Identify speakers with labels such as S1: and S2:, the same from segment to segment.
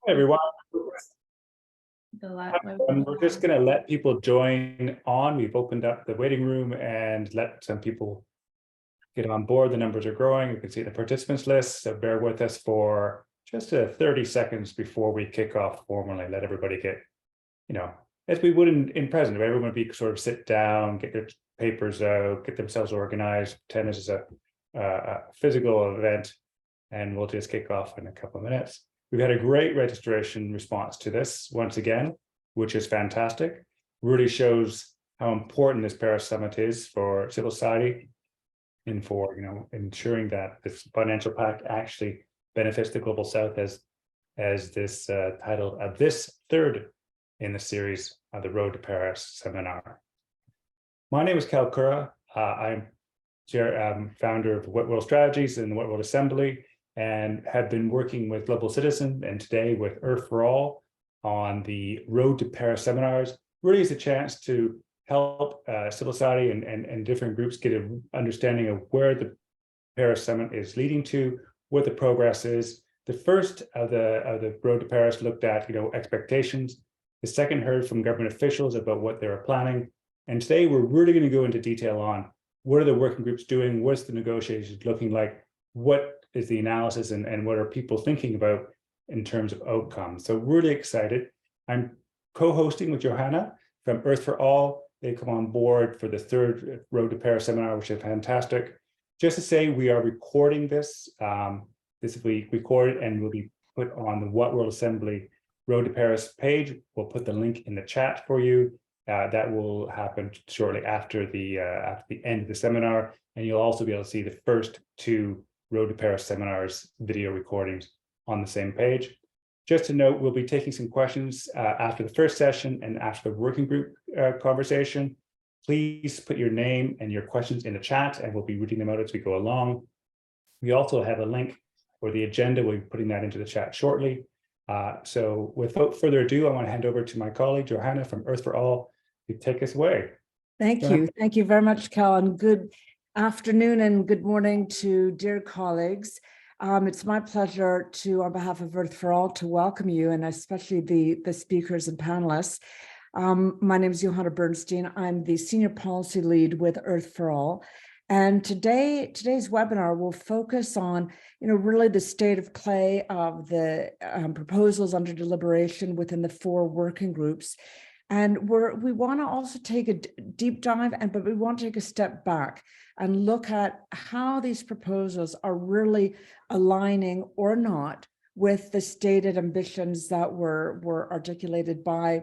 S1: Hey everyone.
S2: The last
S1: We're just going to let people join on. We've opened up the waiting room and let some people get on board. The numbers are growing. You can see the participants list. So bear with us for just 30 seconds before we kick off formally. Let everybody get, as we would in present, everyone would be sort of sit down, get their papers out, get themselves organized. Pretend this is a physical event, and we'll just kick off in a couple of minutes. We've had a great registration response to this once again, which is fantastic. Really shows how important this Paris Summit is for civil society and for ensuring that this financial pact actually benefits the Global South as this title of this third in the series of the Road to Paris seminar. My name is Cal Cura. I'm founder of What World Strategies and the What World Assembly, and have been working with Global Citizen and today with Earth for All on the Road to Paris seminars. Really is a chance to help civil society and different groups get an understanding of where the Paris Summit is leading to, what the progress is. The first of the Road to Paris looked at expectations. The second heard from government officials about what they were planning. And today we're really going to go into detail on what are the working groups doing, what's the negotiations looking like, what is the analysis, and what are people thinking about in terms of outcomes. So really excited. I'm co-hosting with Johanna from Earth for All. They come on board for the third Road to Paris seminar, which is fantastic. Just to say, we are recording this. This will be recorded and will be put on the What World Assembly Road to Paris page. We'll put the link in the chat for you. That will happen shortly after the end of the seminar, and you'll also be able to see the first two Road to Paris seminars video recordings on the same page. Just to note, we'll be taking some questions after the first session and after the working group conversation. Please put your name and your questions in the chat, and we'll be reading them out as we go along. We also have a link for the agenda. We'll be putting that into the chat shortly. So without further ado, I want to hand over to my colleague, Johanna from Earth for All, to take us away.
S3: Thank you. Thank you very much, Cal, and good afternoon and good morning to dear colleagues. It's my pleasure to, on behalf of Earth for All, to welcome you, and especially the speakers and panelists. My name is Johanna Bernstein. I'm the Senior Policy Lead with Earth for All. And today's webinar will focus on, really the state of play of the proposals under deliberation within the 4 working groups. And we want to also take a deep dive, but we want to take a step back and look at how these proposals are really aligning or not with the stated ambitions that were articulated by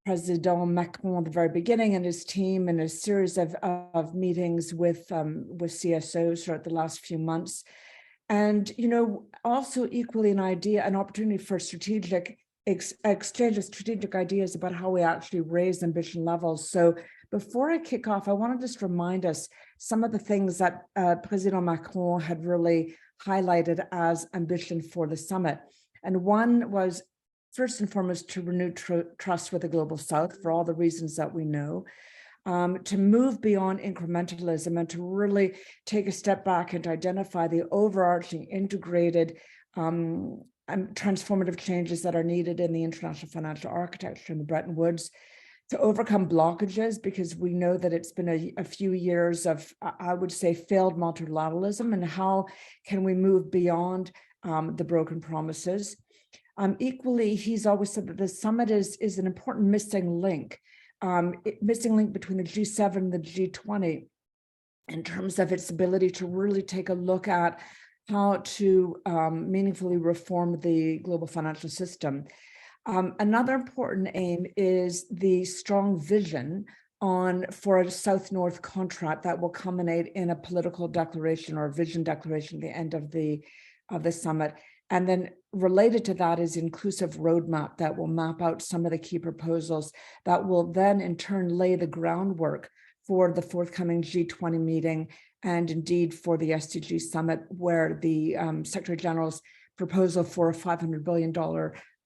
S3: President Macron at the very beginning and his team in a series of meetings with CSOs throughout the last few months. And, also equally an opportunity for strategic exchange of strategic ideas about how we actually raise ambition levels. So before I kick off, I want to just remind us some of the things that President Macron had really highlighted as ambition for the summit. And one was, first and foremost, to renew trust with the Global South for all the reasons that we know, to move beyond incrementalism and to really take a step back and to identify the overarching integrated and transformative changes that are needed in the international financial architecture in the Bretton Woods, to overcome blockages, because we know that it's been a few years of, I would say, failed multilateralism, and how can we move beyond the broken promises. Equally, he's always said that the summit is an important missing link between the G7 and the G20 in terms of its ability to really take a look at how to meaningfully reform the global financial system. Another important aim is the strong vision for a South-North contract that will culminate in a political declaration or a vision declaration at the end of the summit. And then related to that is inclusive roadmap that will map out some of the key proposals that will then in turn lay the groundwork for the forthcoming G20 meeting, and indeed for the SDG summit, where the Secretary General's proposal for a $500 billion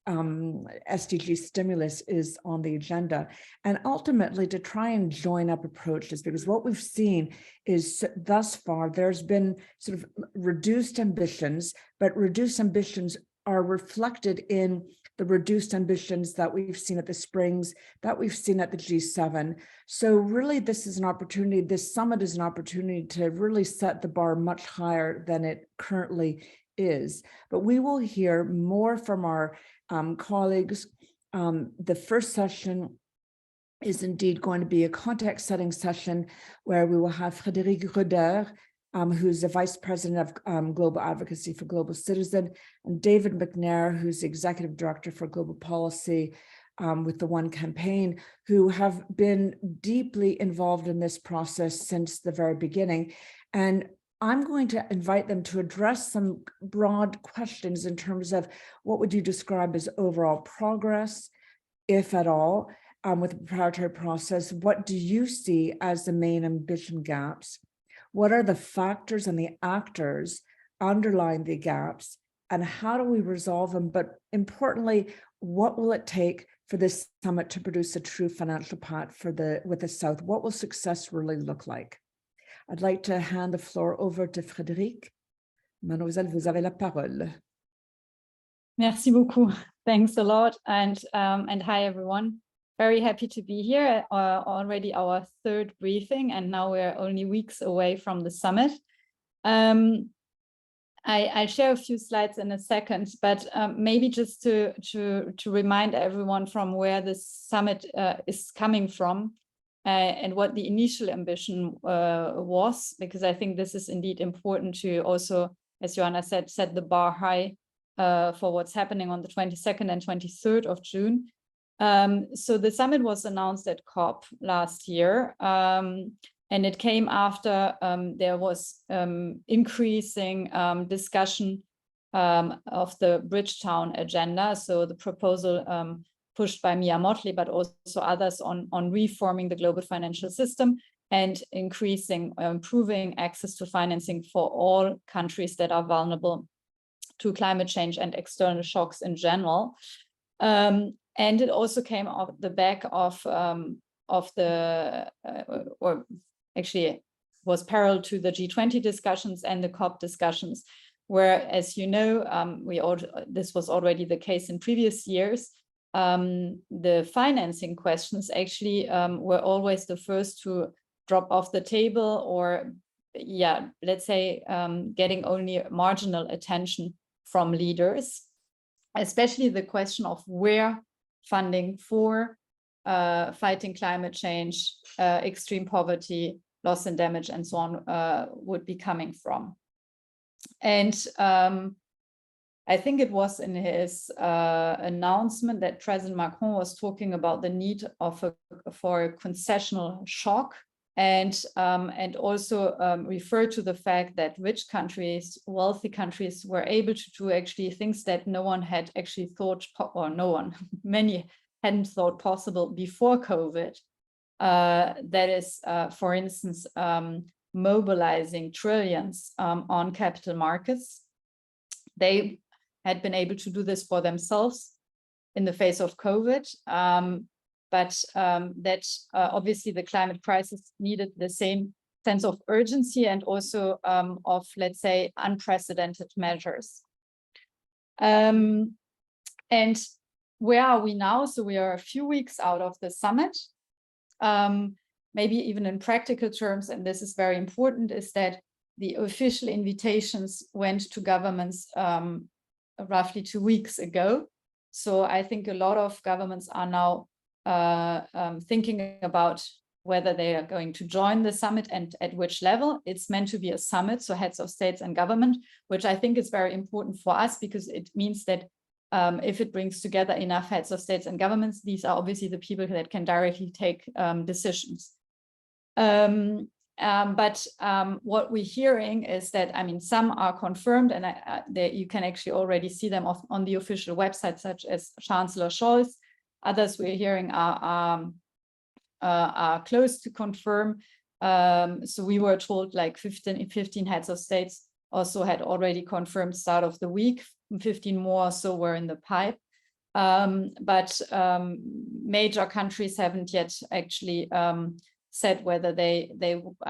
S3: SDG stimulus is on the agenda. And ultimately to try and join up approaches, because what we've seen is thus far, there's been sort of reduced ambitions, but reduced ambitions are reflected in the reduced ambitions that we've seen at the Springs, that we've seen at the G7. So really, this is an opportunity, this summit is an opportunity to really set the bar much higher than it currently is. But we will hear more from our colleagues. The first session is indeed going to be a context-setting session where we will have Frédéric Roeder, who's the Vice President of Global Advocacy for Global Citizen, and David McNair, who's the Executive Director for Global Policy with the One Campaign, who have been deeply involved in this process since the very beginning. And I'm going to invite them to address some broad questions in terms of what would you describe as overall progress, if at all, with the preparatory process. What do you see as the main ambition gaps? What are the factors and the actors underlying the gaps, and how do we resolve them? But importantly, what will it take for this summit to produce a true financial pact with the South? What will success really look like? I'd like to hand the floor over to Frédéric. Mademoiselle, vous avez la parole.
S4: Merci beaucoup. Thanks a lot. And hi, everyone. Very happy to be here. Already our third briefing, and now we're only weeks away from the summit. I'll share a few slides in a second, but maybe just to remind everyone from where this summit is coming from and what the initial ambition was, because I think this is indeed important to also, as Joanna said, set the bar high for what's happening on the 22nd and 23rd of June. So the summit was announced at COP last year, and it came after there was increasing discussion of the Bridgetown agenda, so the proposal pushed by Mia Mottley, but also others on reforming the global financial system and improving access to financing for all countries that are vulnerable to climate change and external shocks in general. And it also came off the back of or actually was parallel to the G20 discussions and the COP discussions, where, as you know, this was already the case in previous years. The financing questions actually were always the first to drop off the table, or let's say getting only marginal attention from leaders, especially the question of where funding for fighting climate change, extreme poverty, loss and damage, and so on would be coming from. And I think it was in his announcement that President Macron was talking about the need for a concessional shock, and also referred to the fact that rich countries, wealthy countries, were able to do actually things that no one had actually thought, many hadn't thought possible before COVID. That is, for instance, mobilizing trillions on capital markets. They had been able to do this for themselves in the face of COVID. But that obviously the climate crisis needed the same sense of urgency and also of, let's say, unprecedented measures. And where are we now? So we are a few weeks out of the summit. Maybe even in practical terms, and this is very important, is that the official invitations went to governments roughly 2 weeks ago. So I think a lot of governments are now thinking about whether they are going to join the summit and at which level. It's meant to be a summit, so heads of states and government, which I think is very important for us, because it means that if it brings together enough heads of states and governments, these are obviously the people that can directly take decisions. But what we're hearing is that, I mean, some are confirmed, and you can actually already see them on the official website, such as Chancellor Scholz. Others we're hearing are close to confirm. So we were told like 15 heads of states also had already confirmed start of the week. 15 more so were in the pipe. But major countries haven't yet actually said whether I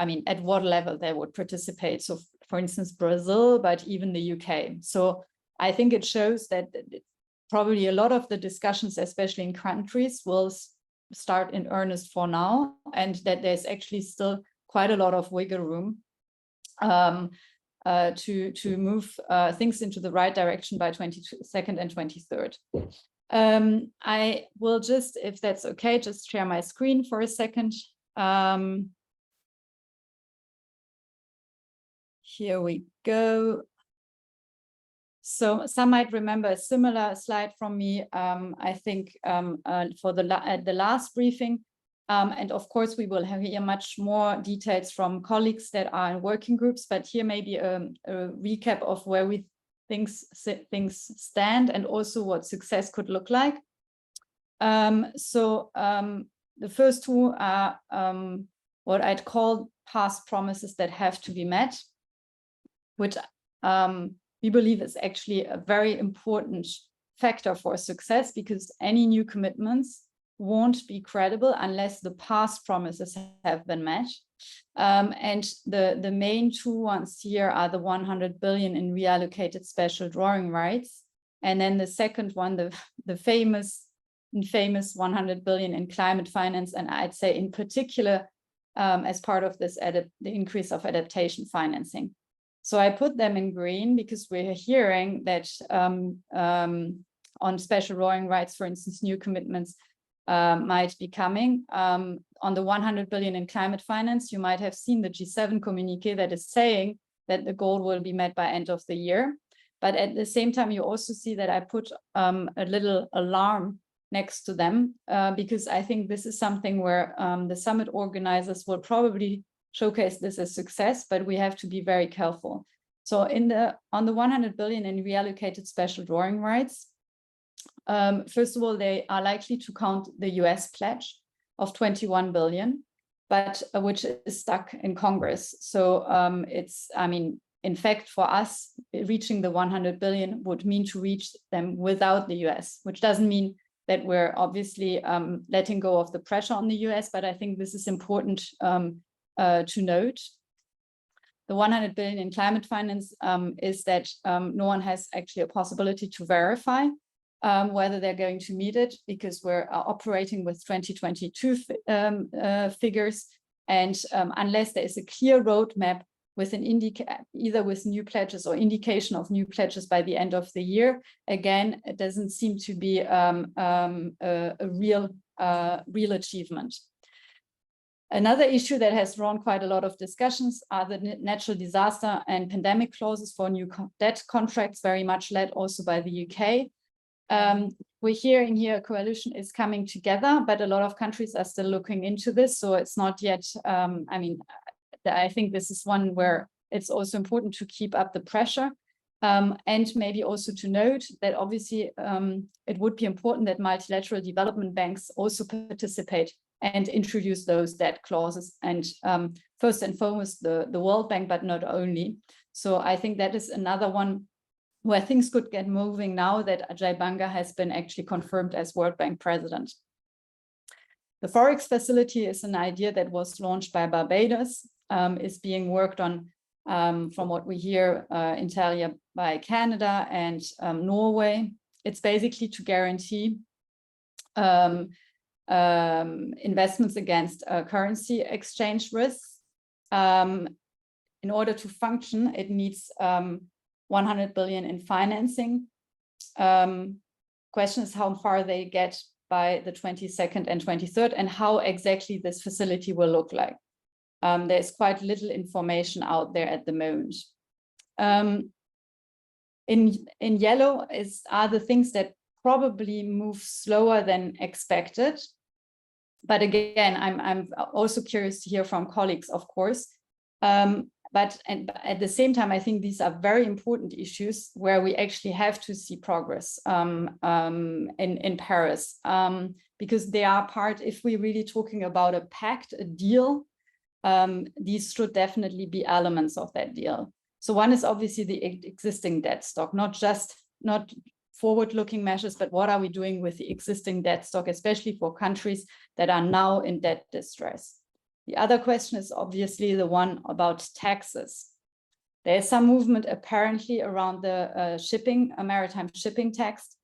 S4: mean, at what level they would participate. So for instance, Brazil, but even the UK. So I think it shows that probably a lot of the discussions, especially in countries, will start in earnest for now, and that there's actually still quite a lot of wiggle room to move things into the right direction by 22nd and 23rd. I will just, if that's okay, just share my screen for a second. Here we go. So some might remember a similar slide from me, I think, for the last briefing. And of course, we will have here much more details from colleagues that are in working groups, but here maybe a recap of where we think things stand and also what success could look like. The first two are what I'd call past promises that have to be met, which we believe is actually a very important factor for success, because any new commitments won't be credible unless the past promises have been met. And the main two ones here are the 100 billion in reallocated special drawing rights. And then the second one, the famous 100 billion in climate finance. And I'd say in particular, as part of this, the increase of adaptation financing. So I put them in green because we're hearing that on special drawing rights, for instance, new commitments might be coming. On the 100 billion in climate finance, you might have seen the G7 communique that is saying that the goal will be met by end of the year. But at the same time, you also see that I put a little alarm next to them, because I think this is something where the summit organizers will probably showcase this as success, but we have to be very careful. So on the 100 billion in reallocated special drawing rights, first of all, they are likely to count the US pledge of 21 billion, but which is stuck in Congress. So in fact, for us, reaching the 100 billion would mean to reach them without the US, which doesn't mean that we're obviously letting go of the pressure on the US, but I think this is important to note. The 100 billion in climate finance is that no one has actually a possibility to verify whether they're going to meet it, because we're operating with 2022 figures. And unless there is a clear roadmap with an either with new pledges or indication of new pledges by the end of the year, again, it doesn't seem to be a real achievement. Another issue that has drawn quite a lot of discussions are the natural disaster and pandemic clauses for new debt contracts, very much led also by the UK. We're hearing here a coalition is coming together, but a lot of countries are still looking into this. So it's not yet, I think this is one where it's also important to keep up the pressure. And maybe also to note that obviously it would be important that multilateral development banks also participate and introduce those debt clauses, and first and foremost the World Bank, but not only. So I think that is another one where things could get moving now that Ajay Banga has been actually confirmed as World Bank president. The Forex facility is an idea that was launched by Barbados, is being worked on, from what we hear, inter alia by Canada and Norway. It's basically to guarantee investments against currency exchange risks. In order to function, it needs 100 billion in financing. Question is how far they get by the 22nd and 23rd, and how exactly this facility will look like. There's quite little information out there at the moment. In yellow are the things that probably move slower than expected. But again, I'm also curious to hear from colleagues, of course. But at the same time, I think these are very important issues where we actually have to see progress in Paris, because they are part, if we're really talking about a pact, a deal, these should definitely be elements of that deal. So one is obviously the existing debt stock, not forward-looking measures, but what are we doing with the existing debt stock, especially for countries that are now in debt distress. The other question is obviously the one about taxes. There is some movement apparently around the maritime shipping tax,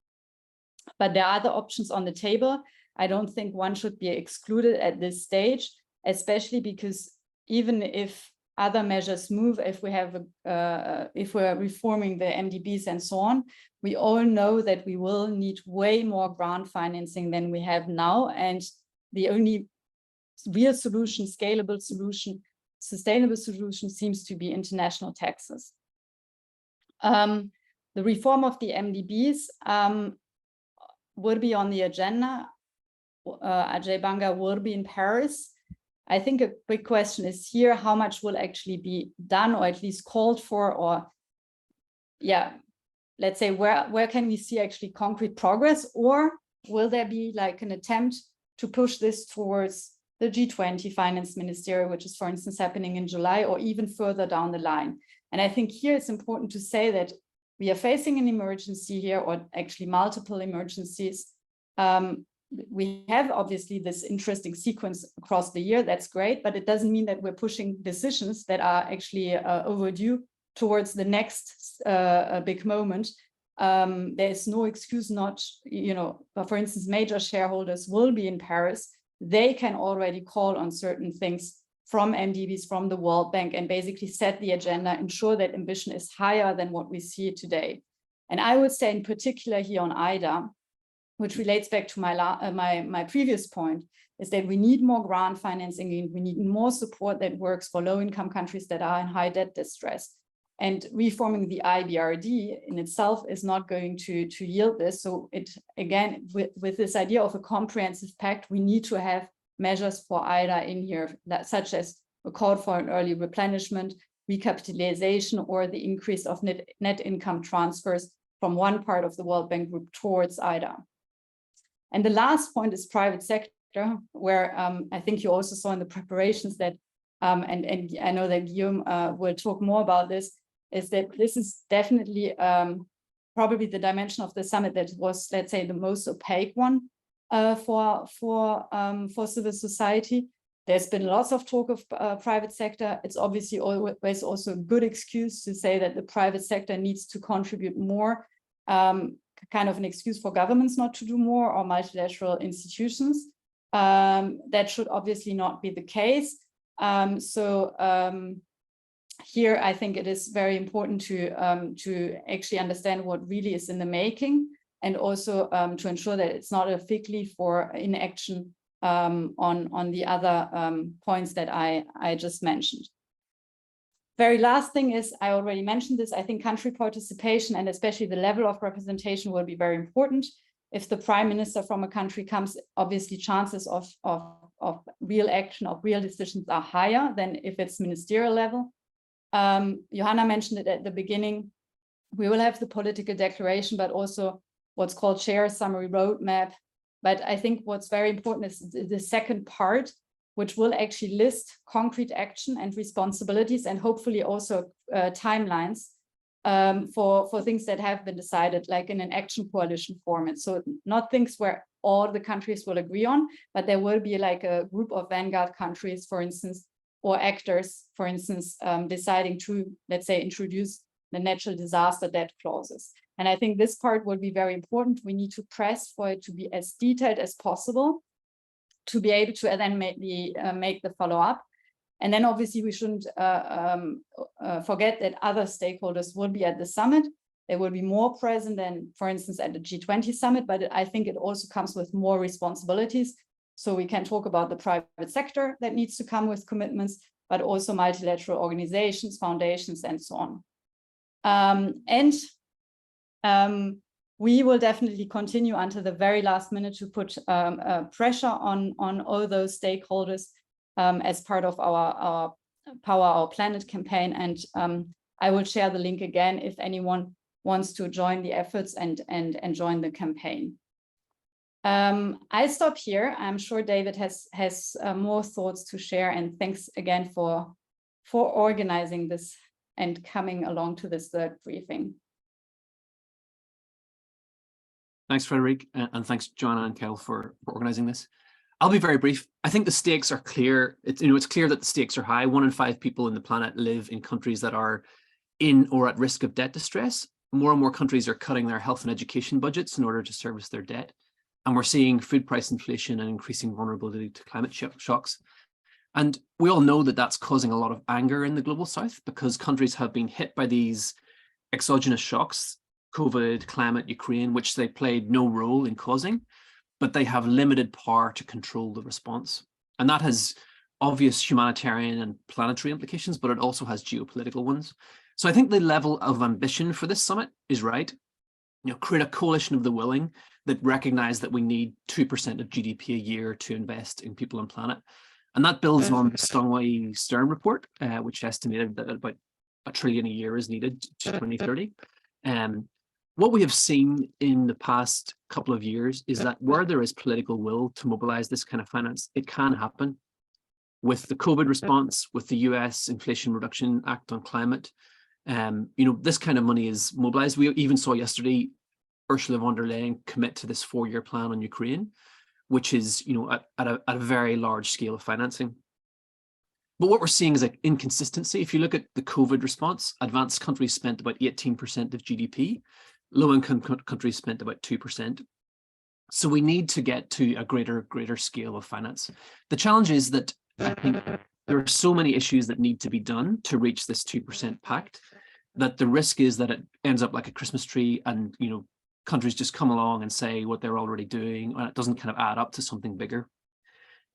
S4: but there are other options on the table. I don't think one should be excluded at this stage, especially because even if other measures move, if we're reforming the MDBs and so on, we all know that we will need way more grant financing than we have now. And the only real solution, scalable solution, sustainable solution seems to be international taxes. The reform of the MDBs will be on the agenda. Ajay Banga will be in Paris. I think a big question is here, how much will actually be done or at least called for, or yeah, let's say where can we see actually concrete progress, or will there be like an attempt to push this towards the G20 finance ministerial, which is for instance happening in July, or even further down the line. And I think here it's important to say that we are facing an emergency here, or actually multiple emergencies. We have obviously this interesting sequence across the year, that's great, but it doesn't mean that we're pushing decisions that are actually overdue towards the next big moment. There is no excuse not, for instance, major shareholders will be in Paris. They can already call on certain things from MDBs, from the World Bank, and basically set the agenda, ensure that ambition is higher than what we see today. And I would say in particular here on IDA, which relates back to my previous point, is that we need more grant financing, we need more support that works for low-income countries that are in high debt distress. And reforming the IBRD in itself is not going to yield this. So it, again, with this idea of a comprehensive pact, we need to have measures for IDA in here, such as a call for an early replenishment, recapitalization, or the increase of net income transfers from one part of the World Bank Group towards IDA. And the last point is private sector, where I think you also saw in the preparations that, and I know that Guillaume will talk more about this, is that this is definitely probably the dimension of the summit that was, let's say, the most opaque one for civil society. There's been lots of talk of private sector. It's obviously always also a good excuse to say that the private sector needs to contribute more, kind of an excuse for governments not to do more, or multilateral institutions. That should obviously not be the case. Here, I think it is very important to actually understand what really is in the making, and also to ensure that it's not a fig leaf for inaction on the other points that I just mentioned. Very last thing is, I already mentioned this, I think country participation and especially the level of representation will be very important. If the prime minister from a country comes, obviously chances of real action, of real decisions are higher than if it's ministerial level. Johanna mentioned it at the beginning. We will have the political declaration, but also what's called share summary roadmap. But I think what's very important is the second part, which will actually list concrete action and responsibilities, and hopefully also timelines for things that have been decided, like in an action coalition format. So not things where all the countries will agree on, but there will be like a group of vanguard countries, for instance, or actors, for instance, deciding to, let's say, introduce the natural disaster debt clauses. And I think this part will be very important. We need to press for it to be as detailed as possible, to be able to then make the follow-up. And then obviously we shouldn't forget that other stakeholders will be at the summit. They will be more present than, for instance, at the G20 summit, but I think it also comes with more responsibilities. So we can talk about the private sector that needs to come with commitments, but also multilateral organizations, foundations, and so on. We will definitely continue until the very last minute to put pressure on all those stakeholders as part of our Power Our Planet campaign. And I will share the link again if anyone wants to join the efforts and join the campaign. I'll stop here. I'm sure David has more thoughts to share, and thanks again for organizing this and coming along to this third briefing.
S5: Thanks, Frederic, and thanks, Joanna and Kel, for organizing this. I'll be very brief. I think the stakes are clear. It's clear that the stakes are high. 1 in 5 people on the planet live in countries that are in or at risk of debt distress. More and more countries are cutting their health and education budgets in order to service their debt. And we're seeing food price inflation and increasing vulnerability to climate shocks. And we all know that that's causing a lot of anger in the global south because countries have been hit by these exogenous shocks, COVID, climate, Ukraine, which they played no role in causing, but they have limited power to control the response. And that has obvious humanitarian and planetary implications, but it also has geopolitical ones. So I think the level of ambition for this summit is right. Create a coalition of the willing that recognize that we need 2% of GDP a year to invest in people and planet. And that builds on the Stern report, which estimated that about $1 trillion a year is needed to 2030. What we have seen in the past couple of years is that where there is political will to mobilize this kind of finance, it can happen. With the COVID response, with the US Inflation Reduction Act on climate, this kind of money is mobilized. We even saw yesterday Ursula von der Leyen commit to this 4-year plan on Ukraine, which is at a very large scale of financing. But what we're seeing is like inconsistency. If you look at the COVID response, advanced countries spent about 18% of GDP, low-income countries spent about 2%. So we need to get to a greater scale of finance. The challenge is that I think there are so many issues that need to be done to reach this 2% pact that the risk is that it ends up like a Christmas tree and countries just come along and say what they're already doing, and it doesn't kind of add up to something bigger.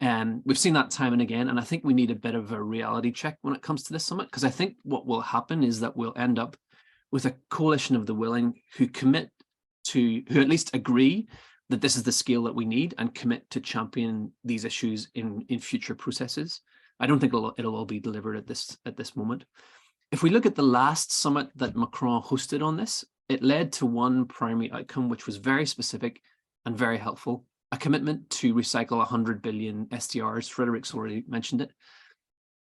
S5: And we've seen that time and again, and I think we need a bit of a reality check when it comes to this summit, because I think what will happen is that we'll end up with a coalition of the willing who at least agree that this is the scale that we need and commit to champion these issues in future processes. I don't think it'll all be delivered at this moment. If we look at the last summit that Macron hosted on this, it led to one primary outcome, which was very specific and very helpful, a commitment to recycle 100 billion SDRs. Frederick's already mentioned it.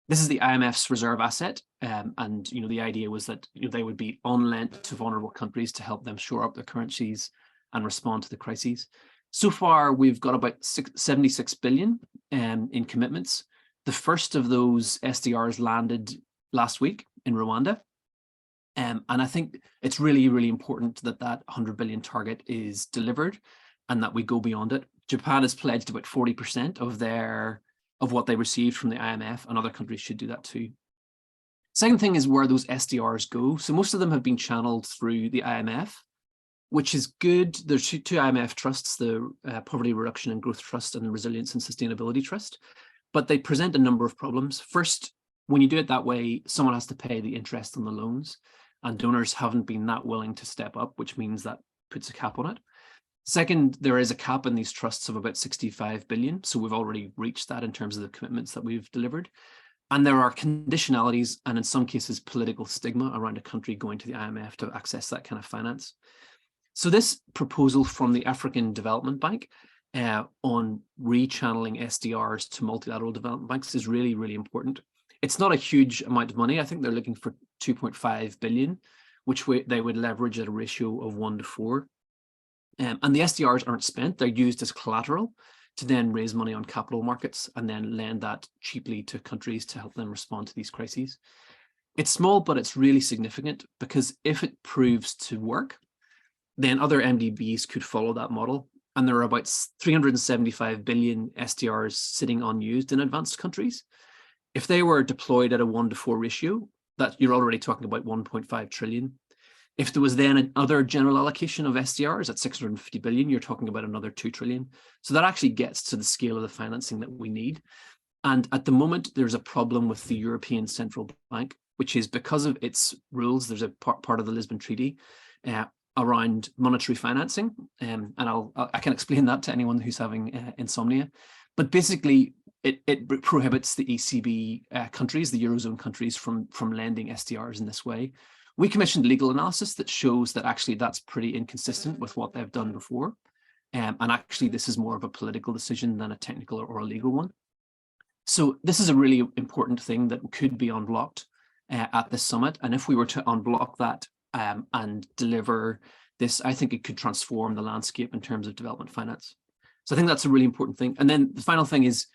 S5: This is the IMF's reserve asset. And the idea was that they would be on lent to vulnerable countries to help them shore up their currencies and respond to the crises. So far, we've got about 76 billion in commitments. The first of those SDRs landed last week in Rwanda. And I think it's really, really important that 100 billion target is delivered and that we go beyond it. Japan has pledged about 40% of what they received from the IMF, and other countries should do that too. Second thing is where those SDRs go. So most of them have been channeled through the IMF, which is good. There's two IMF trusts, the Poverty Reduction and Growth Trust and the Resilience and Sustainability Trust, but they present a number of problems. First, when you do it that way, someone has to pay the interest on the loans, and donors haven't been that willing to step up, which means that puts a cap on it. Second, there is a cap in these trusts of about 65 billion. So we've already reached that in terms of the commitments that we've delivered. And there are conditionalities and in some cases political stigma around a country going to the IMF to access that kind of finance. So this proposal from the African Development Bank on rechanneling SDRs to multilateral development banks is really, really important. It's not a huge amount of money. I think they're looking for 2.5 billion, which they would leverage at a ratio of 1 to 4. And the SDRs aren't spent. They're used as collateral to then raise money on capital markets and then lend that cheaply to countries to help them respond to these crises. It's small, but it's really significant because if it proves to work, then other MDBs could follow that model. And there are about 375 billion SDRs sitting unused in advanced countries. If they were deployed at a 1 to 4 ratio, that you're already talking about 1.5 trillion. If there was then another general allocation of SDRs at 650 billion, you're talking about another 2 trillion. So that actually gets to the scale of the financing that we need. And at the moment, there's a problem with the European Central Bank, which is because of its rules. There's a part of the Lisbon Treaty around monetary financing. And I can explain that to anyone who's having insomnia. But basically, it prohibits the ECB countries, the Eurozone countries, from lending SDRs in this way. We commissioned legal analysis that shows that actually that's pretty inconsistent with what they've done before. And actually, this is more of a political decision than a technical or a legal one. So this is a really important thing that could be unblocked at this summit. And if we were to unblock that and deliver this, I think it could transform the landscape in terms of development finance. So I think that's a really important thing. And then the final thing is,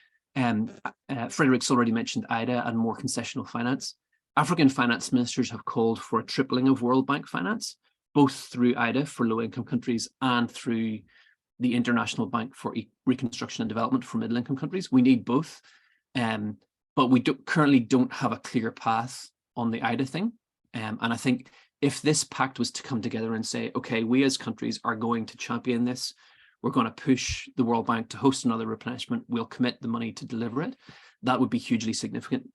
S5: Frederick's already mentioned IDA and more concessional finance. African finance ministers have called for a tripling of World Bank finance, both through IDA for low-income countries and through the International Bank for Reconstruction and Development for middle-income countries. We need both, but we currently don't have a clear path on the IDA thing. And I think if this pact was to come together and say, okay, we as countries are going to champion this, we're going to push the World Bank to host another replenishment, we'll commit the money to deliver it, that would be hugely significant.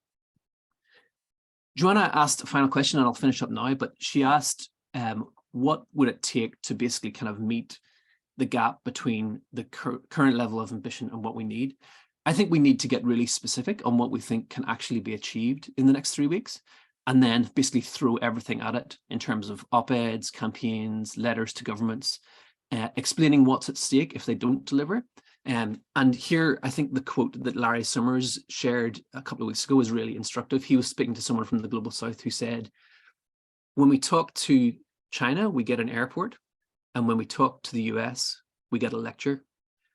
S5: Joanna asked a final question, and I'll finish up now, but she asked, what would it take to basically kind of meet the gap between the current level of ambition and what we need? I think we need to get really specific on what we think can actually be achieved in the next 3 weeks, and then basically throw everything at it in terms of op-eds, campaigns, letters to governments, explaining what's at stake if they don't deliver. And here, I think the quote that Larry Summers shared a couple of weeks ago was really instructive. He was speaking to someone from the Global South who said, when we talk to China, we get an airport. And when we talk to the US, we get a lecture.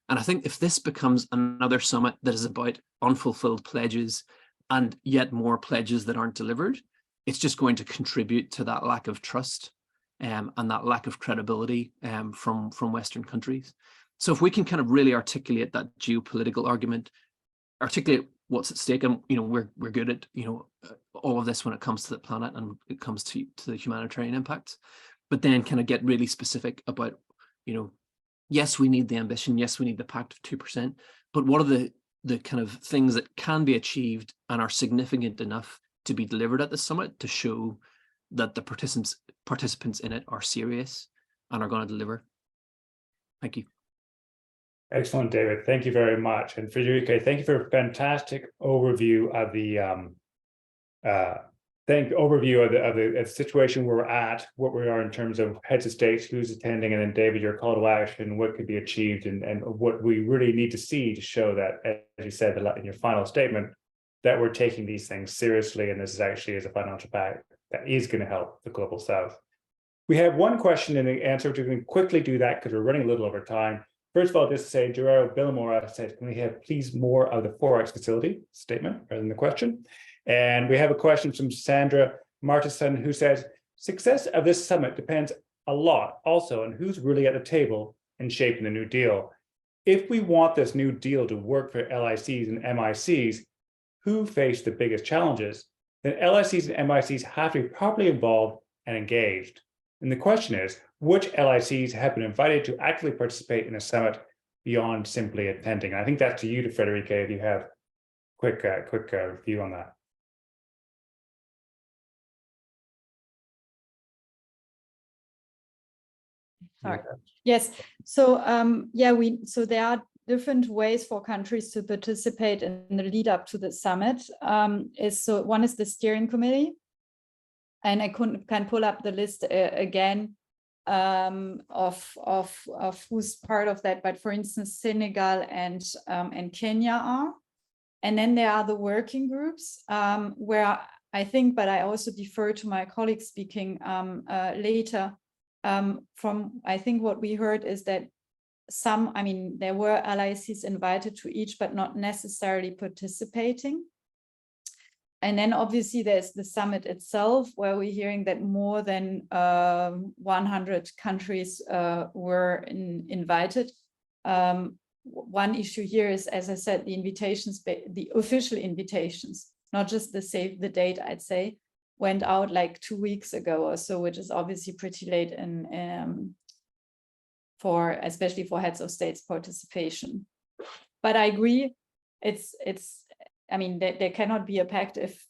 S5: And I think if this becomes another summit that is about unfulfilled pledges and yet more pledges that aren't delivered, it's just going to contribute to that lack of trust and that lack of credibility from Western countries. So if we can kind of really articulate that geopolitical argument, articulate what's at stake, and we're good at all of this when it comes to the planet and it comes to the humanitarian impacts, but then kind of get really specific about, yes, we need the ambition, yes, we need the pact of 2%, but what are the kind of things that can be achieved and are significant enough to be delivered at the summit to show that the participants in it are serious and are going to deliver. Thank you.
S1: Excellent, David. Thank you very much. And Federica, thank you for a fantastic overview of the of the situation where we're at, what we are in terms of heads of states, who's attending, and then David, your call to action, what could be achieved, and what we really need to see to show that, as you said in your final statement, that we're taking these things seriously, and this is actually as a financial pact that is going to help the global south. We have one question and an answer. We're going to quickly do that because we're running a little over time. First of all, just to say, Gerardo Billamora said, can we have please more of the Forex facility statement rather than the question? And we have a question from Sandra Martison, who says, success of this summit depends a lot also on who's really at the table and shaping the New Deal. If we want this New Deal to work for LICs and MICs, who face the biggest challenges? Then LICs and MICs have to be properly involved and engaged. And the question is, which LICs have been invited to actively participate in a summit beyond simply attending? And I think that's to you, to Federica, if you have quick view on that.
S4: Sorry. Yes. So so there are different ways for countries to participate in the lead up to the summit. So one is the steering committee, and I can pull up the list again of who's part of that. But for instance, Senegal and Kenya are, and then there are the working groups where I think, but I also defer to my colleagues speaking later. From I think what we heard is that there were LICs invited to each, but not necessarily participating. And then obviously there's the summit itself, where we're hearing that more than 100 countries were invited. One issue here is, as I said, the invitations, the official invitations, not just the save the date, I'd say, went out like 2 weeks ago or so, which is obviously pretty late especially for heads of states participation. But I agree, there cannot be a pact if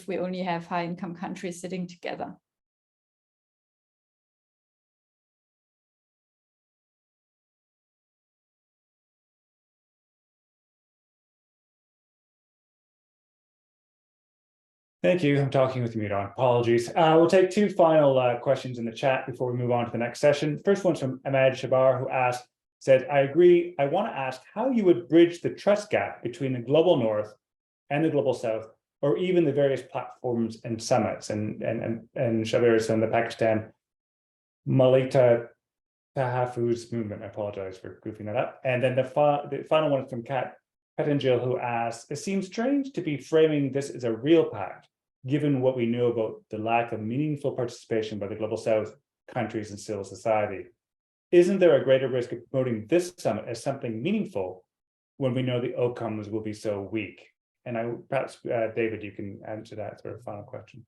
S4: we only have high income countries sitting together.
S1: Thank you. I'm talking with you, mute on. Apologies. We'll take two final questions in the chat before we move on to the next session. First one's from Ahmed Shabar, who said, I agree. I want to ask how you would bridge the trust gap between the global north and the global south, or even the various platforms and summits. And Shabar is from the Pakistan Malika Tahafuz movement. I apologize for goofing that up. And then the final one is from Kat Pettingil, who asks, it seems strange to be framing this as a real pact given what we know about the lack of meaningful participation by the Global South countries and civil society, isn't there a greater risk of promoting this summit as something meaningful when we know the outcomes will be so weak? And perhaps, David, you can answer that sort of final question.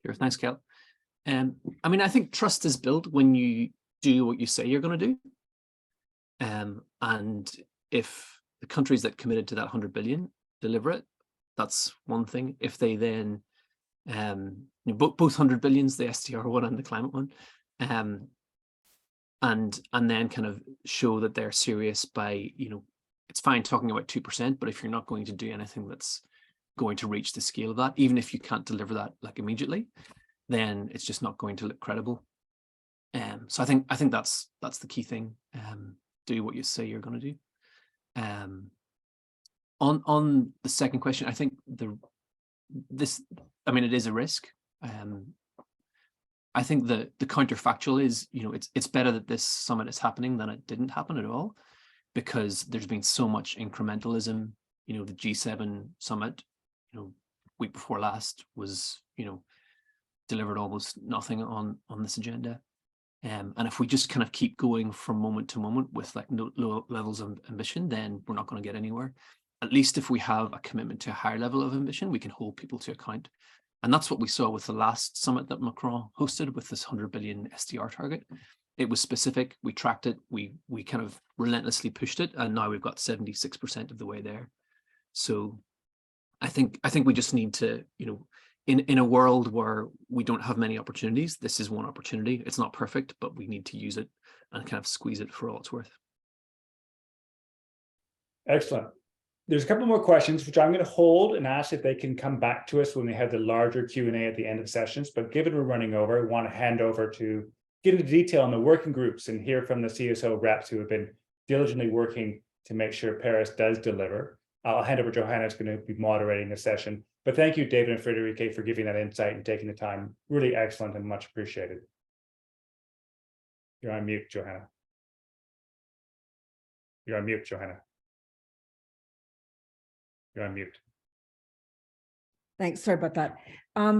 S5: Sure, thanks, Kel. I mean, I think trust is built when you do what you say you're going to do. And if the countries that committed to that 100 billion deliver it, that's one thing. If they then, both 100 billions, the SDR one and the climate one, and then kind of show that they're serious by, it's fine talking about 2%, but if you're not going to do anything that's going to reach the scale of that, even if you can't deliver that like immediately, then it's just not going to look credible. So I think that's the key thing. Do what you say you're going to do. On the second question, I think it is a risk. I think the counterfactual is, it's better that this summit is happening than it didn't happen at all, because there's been so much incrementalism. The G7 summit, week before last was, delivered almost nothing on this agenda. And if we just kind of keep going from moment to moment with like no low levels of ambition, then we're not going to get anywhere. At least if we have a commitment to a higher level of ambition, we can hold people to account. And that's what we saw with the last summit that Macron hosted with this 100 billion SDR target. It was specific, we tracked it, we kind of relentlessly pushed it, and now we've got 76% of the way there. So I think we just need to, in a world where we don't have many opportunities, this is one opportunity. It's not perfect, but we need to use it and kind of squeeze it for all it's worth.
S1: Excellent. There's a couple more questions, which I'm going to hold and ask if they can come back to us when we have the larger Q&A at the end of sessions. But given we're running over, I want to hand over to get into detail on the working groups and hear from the CSO reps who have been diligently working to make sure Paris does deliver. I'll hand over to Johanna, who's going to be moderating the session. But thank you, David and Friederike, for giving that insight and taking the time. Really excellent and much appreciated. You're on mute, Johanna. You're on mute, Johanna. You're on mute.
S3: Thanks, sorry about that.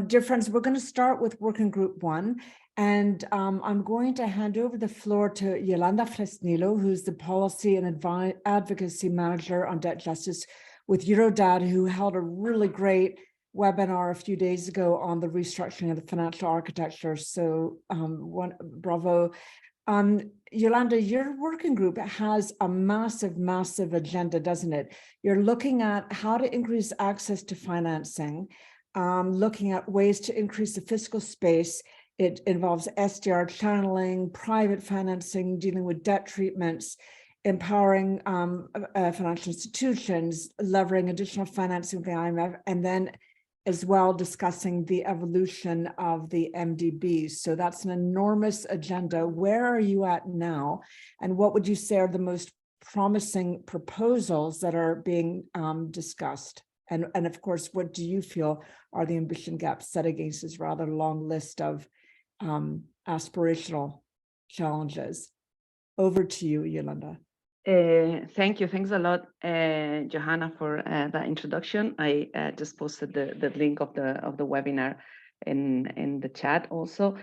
S3: Dear friends, we're going to start with working group 1. And I'm going to hand over the floor to Yolanda Fresnillo, who's the Policy and Advocacy Manager on Debt Justice with Eurodad, who held a really great webinar a few days ago on the restructuring of the financial architecture. So bravo. Yolanda, your working group has a massive, massive agenda, doesn't it? You're looking at how to increase access to financing, looking at ways to increase the fiscal space. It involves SDR channeling, private financing, dealing with debt treatments, empowering financial institutions, leveraging additional financing with the IMF, and then as well discussing the evolution of the MDBs. So that's an enormous agenda. Where are you at now? And what would you say are the most promising proposals that are being discussed? And of course, what do you feel are the ambition gaps set against this rather long list of aspirational challenges? Over to you, Yolanda.
S6: Thank you. Thanks a lot, Johanna, for that introduction. I just posted the link of the webinar in the chat also.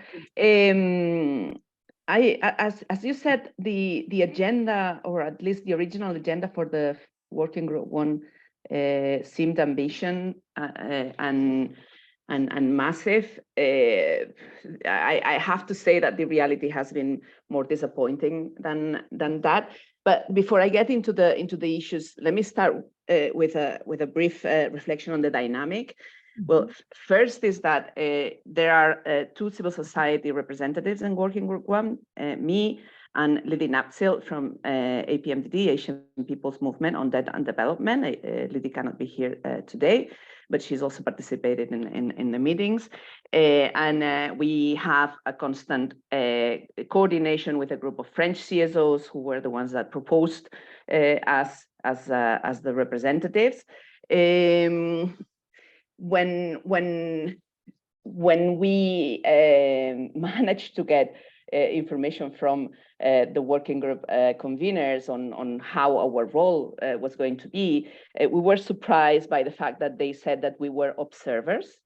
S6: As you said, the agenda, or at least the original agenda for the working group 1, seemed ambitious and massive. I have to say that the reality has been more disappointing than that. But before I get into the issues, let me start with a brief reflection on the dynamic. Well, first is that there are 2 civil society representatives in Working Group 1, me and Lydie Napsil from APMDD, Asian People's Movement on Debt and Development. Lydie cannot be here today, but she's also participated in the meetings. And we have a constant coordination with a group of French CSOs who were the ones that proposed as the representatives. When we managed to get information from the working group conveners on how our role was going to be, we were surprised by the fact that they said that we were observers,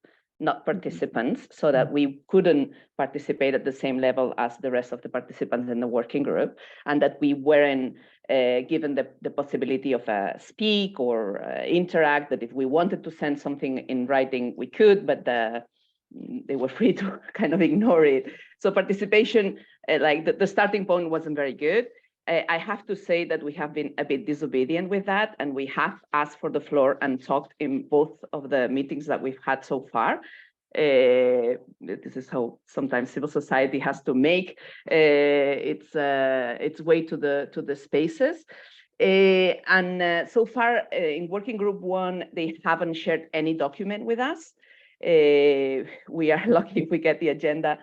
S6: not participants, so that we couldn't participate at the same level as the rest of the participants in the working group, and that we weren't given the possibility of speak or interact, that if we wanted to send something in writing, we could, but they were free to kind of ignore it. So participation, like the starting point wasn't very good. I have to say that we have been a bit disobedient with that, and we have asked for the floor and talked in both of the meetings that we've had so far. This is how sometimes civil society has to make its way to the spaces. So far in working group 1, they haven't shared any document with us. We are lucky if we get the agenda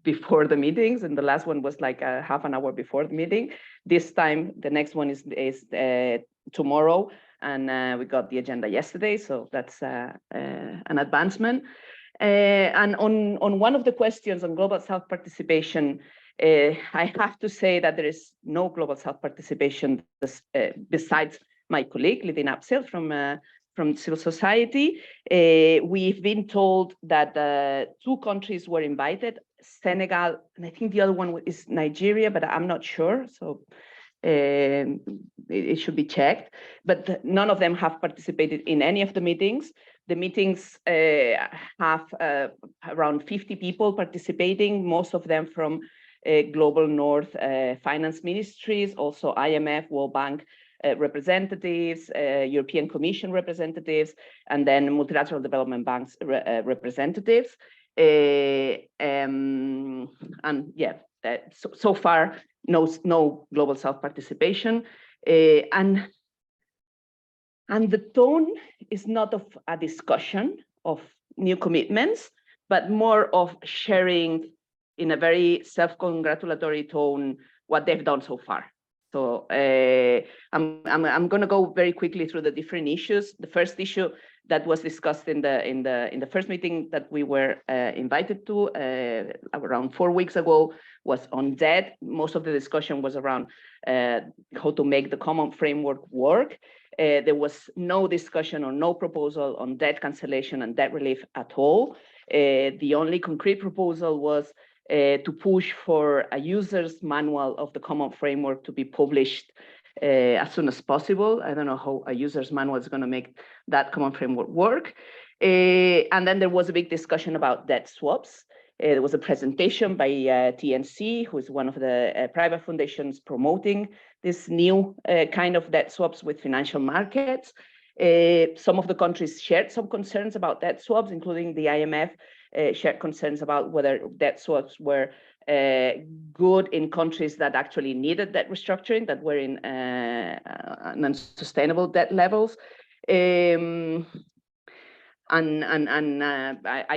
S6: before the meetings, and the last one was like half an hour before the meeting. This time, the next one is tomorrow, and we got the agenda yesterday, so that's an advancement. And on one of the questions on Global South participation, I have to say that there is no Global South participation besides my colleague, Lidin Apsel from civil society. We've been told that 2 countries were invited, Senegal, and I think the other one is Nigeria, but I'm not sure. So it should be checked. But none of them have participated in any of the meetings. The meetings have around 50 people participating, most of them from Global North finance ministries, also IMF, World Bank, representatives, European Commission representatives, and then multilateral development banks representatives. And yeah, so far, no Global South participation. And the tone is not of a discussion of new commitments, but more of sharing in a very self-congratulatory tone what they've done so far. So I'm going to go very quickly through the different issues. The first issue that was discussed in the first meeting that we were invited to around 4 weeks ago was on debt. Most of the discussion was around how to make the common framework work. There was no discussion or no proposal on debt cancellation and debt relief at all. The only concrete proposal was to push for a user's manual of the common framework to be published as soon as possible. I don't know how a user's manual is going to make that common framework work. And then there was a big discussion about debt swaps. There was a presentation by TNC, who is one of the private foundations promoting this new kind of debt swaps with financial markets. Some of the countries shared some concerns about debt swaps, including the IMF, shared concerns about whether debt swaps were good in countries that actually needed debt restructuring, that were in unsustainable debt levels. I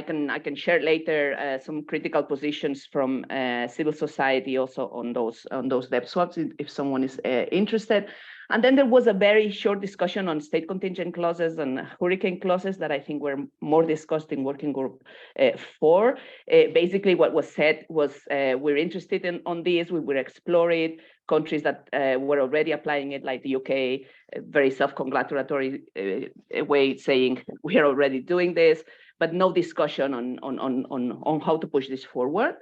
S6: can share later some critical positions from civil society also on those debt swaps if someone is interested. And then there was a very short discussion on state contingent clauses and hurricane clauses that I think were more discussed in working group 4. Basically, what was said was we're interested on this, we will explore it. Countries that were already applying it, like the UK, very self-congratulatory way, saying we are already doing this, but no discussion on how to push this forward.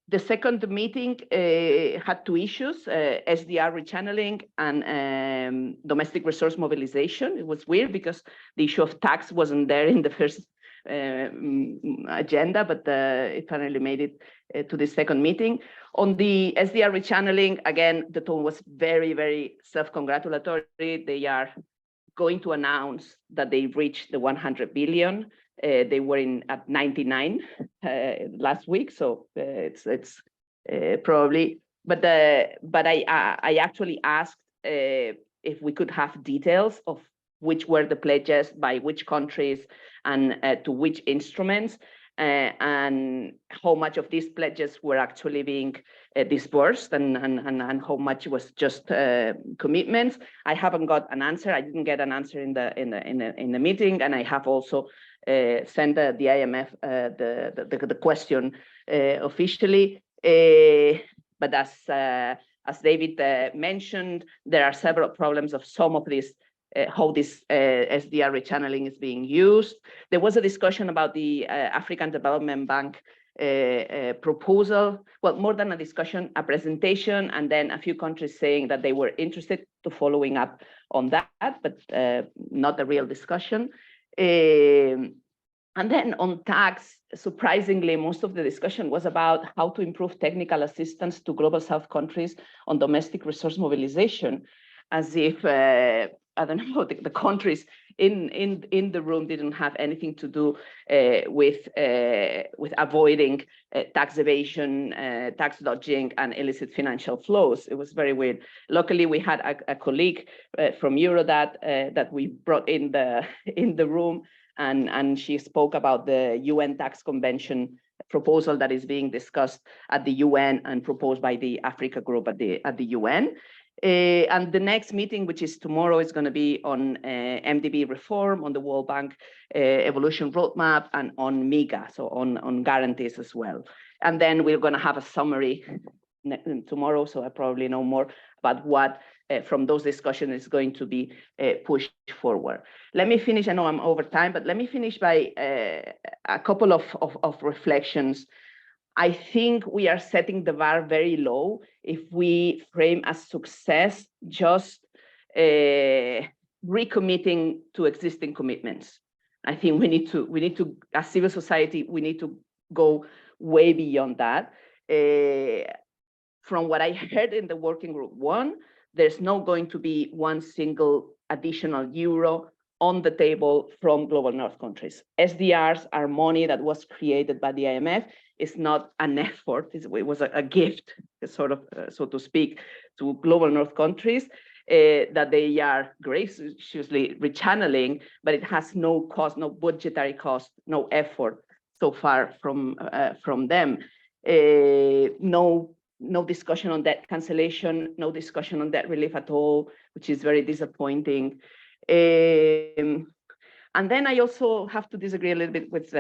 S6: The second meeting had 2 issues, SDR rechanneling and domestic resource mobilization. It was weird because the issue of tax wasn't there in the first agenda, but it finally made it to the second meeting. On the SDR rechanneling, again, the tone was very, very self-congratulatory. They are going to announce that they reached the 100 billion. They were at 99 last week, so it's probably. But I actually asked if we could have details of which were the pledges by which countries and to which instruments, and how much of these pledges were actually being disbursed, and how much was just commitments. I haven't got an answer. I didn't get an answer in the meeting, and I have also sent the IMF the question officially. But as David mentioned, there are several problems of some of these how this SDR rechanneling is being used. There was a discussion about the African Development Bank proposal. Well, more than a discussion, a presentation, and then a few countries saying that they were interested to following up on that, but not a real discussion. And then on tax, surprisingly, most of the discussion was about how to improve technical assistance to Global South countries on domestic resource mobilization, as if, I don't know, the countries in the room didn't have anything to do with avoiding tax evasion, tax dodging, and illicit financial flows. It was very weird. Luckily, we had a colleague from Eurodat that we brought in the room, and she spoke about the UN Tax Convention proposal that is being discussed at the UN and proposed by the Africa Group at the UN. And the next meeting, which is tomorrow, is going to be on MDB reform, on the World Bank evolution roadmap, and on MIGA, so on guarantees as well. And then we're going to have a summary tomorrow, so I probably know more about what from those discussions is going to be pushed forward. Let me finish, I know I'm over time, but let me finish by a couple of reflections. I think we are setting the bar very low if we frame as success just recommitting to existing commitments. I think we need to, as civil society, we need to go way beyond that. From what I heard in the working group one, there's not going to be one single additional euro on the table from Global North countries. SDRs are money that was created by the IMF. It's not an effort. It was a gift, sort of, so to speak, to Global North countries that they are graciously rechanneling, but it has no cost, no budgetary cost, no effort so far from them. No discussion on debt cancellation, no discussion on debt relief at all, which is very disappointing. And then I also have to disagree a little bit with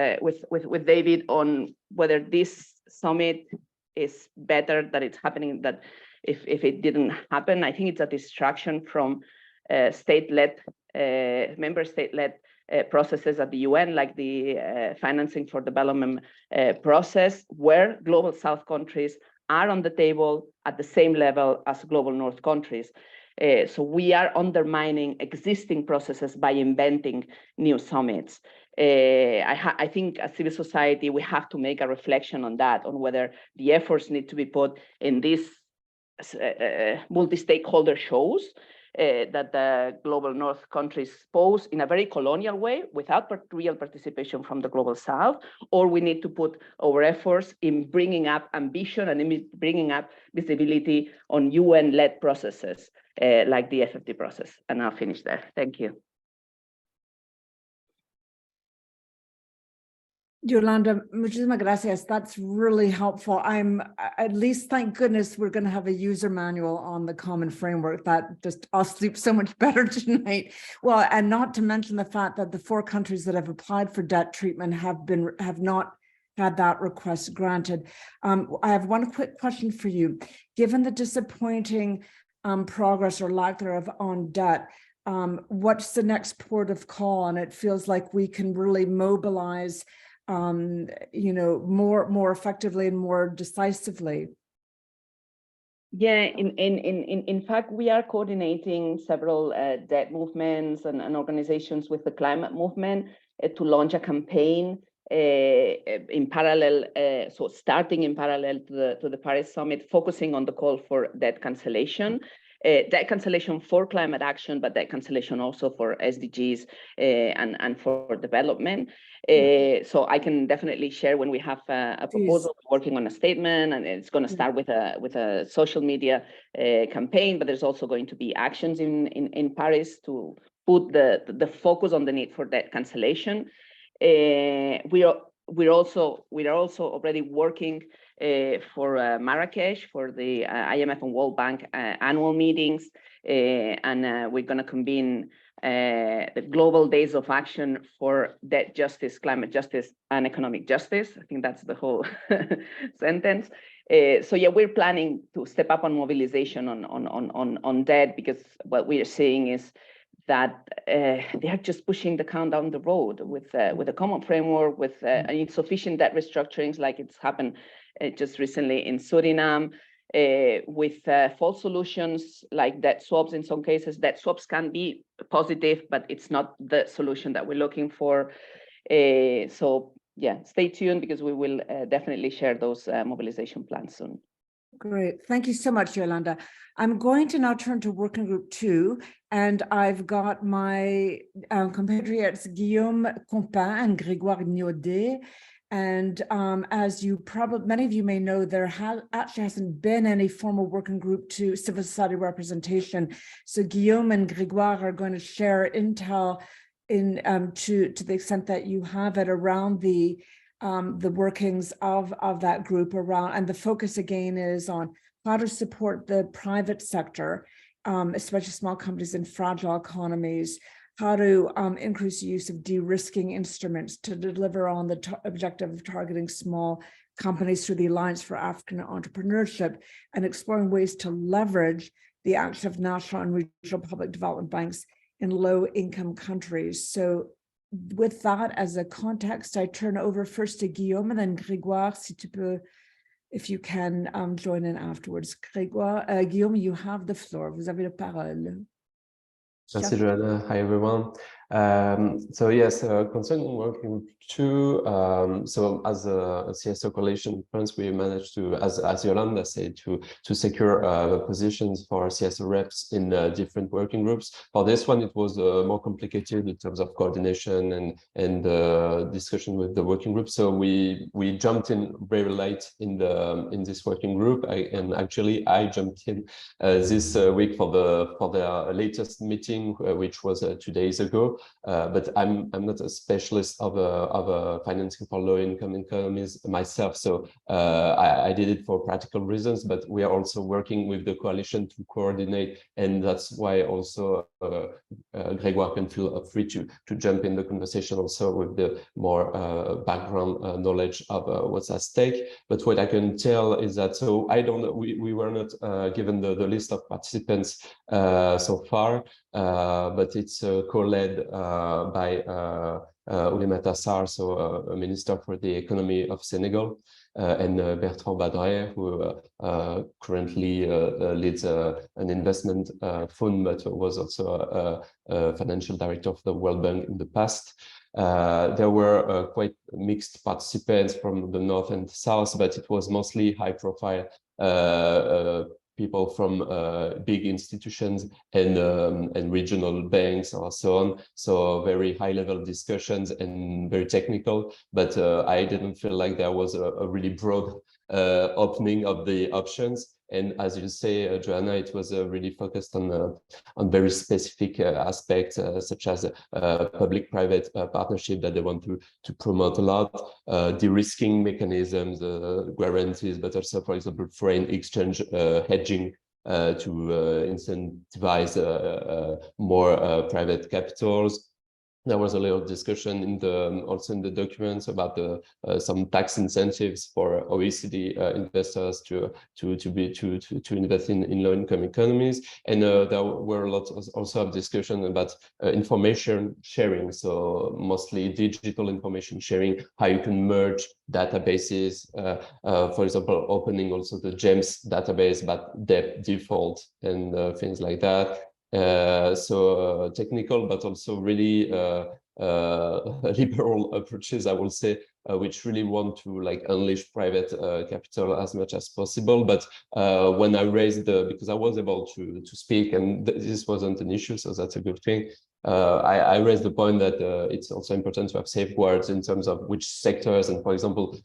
S6: David on whether this summit is better that it's happening, that if it didn't happen. I think it's a distraction from state-led, member state-led processes at the UN, like the financing for development process, where Global South countries are on the table at the same level as Global North countries. So we are undermining existing processes by inventing new summits. I think as civil society, we have to make a reflection on that, on whether the efforts need to be put in these multi-stakeholder shows that the Global North countries pose in a very colonial way without real participation from the Global South, or we need to put our efforts in bringing up ambition and in bringing up visibility on UN-led processes like the FFT process. And I'll finish there. Thank you.
S3: Yolanda, muchísimas gracias. That's really helpful. I'm at least, thank goodness, we're going to have a user manual on the common framework. That just, I'll sleep so much better tonight. Well, and not to mention the fact that the 4 countries that have applied for debt treatment have not had that request granted. I have one quick question for you. Given the disappointing progress or lack thereof on debt, what's the next port of call? And it feels like we can really mobilize more effectively and more decisively.
S6: Yeah, in fact, we are coordinating several debt movements and organizations with the climate movement to launch a campaign in parallel, so starting in parallel to the Paris Summit, focusing on the call for debt cancellation. Debt cancellation for climate action, but debt cancellation also for SDGs and for development. So I can definitely share when we have a proposal, working on a statement, and it's going to start with a social media campaign, but there's also going to be actions in Paris to put the focus on the need for debt cancellation. We are also already working for Marrakesh, for the IMF and World Bank annual meetings, and we're going to convene the Global Days of Action for Debt Justice, Climate Justice, and Economic Justice. I think that's the whole sentence. So yeah, we're planning to step up on mobilization on debt, because what we are seeing is that they are just pushing the count down the road with a common framework, with insufficient debt restructurings, like it's happened just recently in Suriname, with false solutions like debt swaps. In some cases, debt swaps can be positive, but it's not the solution that we're looking for. So yeah, stay tuned, because we will definitely share those mobilization plans soon.
S3: Great. Thank you so much, Yolanda. I'm going to now turn to working group 2, and I've got my compatriots Guillaume Compin and Grégoire Gnaudet. And as you probably, many of you may know, there actually hasn't been any formal working group to civil society representation. So Guillaume and Grégoire are going to share intel to the extent that you have it around the workings of that group around, and the focus again is on how to support the private sector, especially small companies in fragile economies, how to increase the use of de-risking instruments to deliver on the objective of targeting small companies through the Alliance for African Entrepreneurship, and exploring ways to leverage the action of national and regional public development banks in low-income countries. So with that as a context, I turn over first to Guillaume and then Grégoire, si tu peux, if you can join in afterwards. Grégoire, Guillaume, you have the floor. Vous avez la parole.
S7: Merci, Joanna. Hi, everyone. So yes, concerning working group 2, so as a CSO coalition in France, we managed to, as Yolanda said, to secure positions for CSO reps in different working groups. For this one, it was more complicated in terms of coordination and discussion with the working group. So we jumped in very late in this working group, and actually I jumped in this week for the latest meeting, which was 2 days ago. But I'm not a specialist of financing for low-income economies myself, so I did it for practical reasons. But we are also working with the coalition to coordinate, and that's why also Grégoire can feel free to jump in the conversation also with the more background knowledge of what's at stake. But what I can tell is that, so I don't know, we were not given the list of participants so far, but it's co-led by Oulimata Sarr, so a minister for the economy of Senegal, and Bertrand Badré, who currently leads an investment fund, but was also a financial director of the World Bank in the past. There were quite mixed participants from the north and south, but it was mostly high-profile people from big institutions and regional banks or so on. So very high-level discussions and very technical, but I didn't feel like there was a really broad opening of the options. And as you say, Joanna, it was really focused on very specific aspects, such as public-private partnership that they want to promote a lot, de-risking mechanisms, guarantees, but also, for example, foreign exchange hedging to incentivize more private capitals. There was a little discussion also in the documents about some tax incentives for OECD investors to invest in low-income economies, and there were a lot also of discussion about information sharing. So mostly digital information sharing, how you can merge databases, for example, opening also the GEMS database about debt default and things like that. So technical, but also really liberal approaches, I will say, which really want to like unleash private capital as much as possible. But when I raised because I was able to speak, and this wasn't an issue, so that's a good thing. I raised the point that it's also important to have safeguards in terms of which sectors, and for example,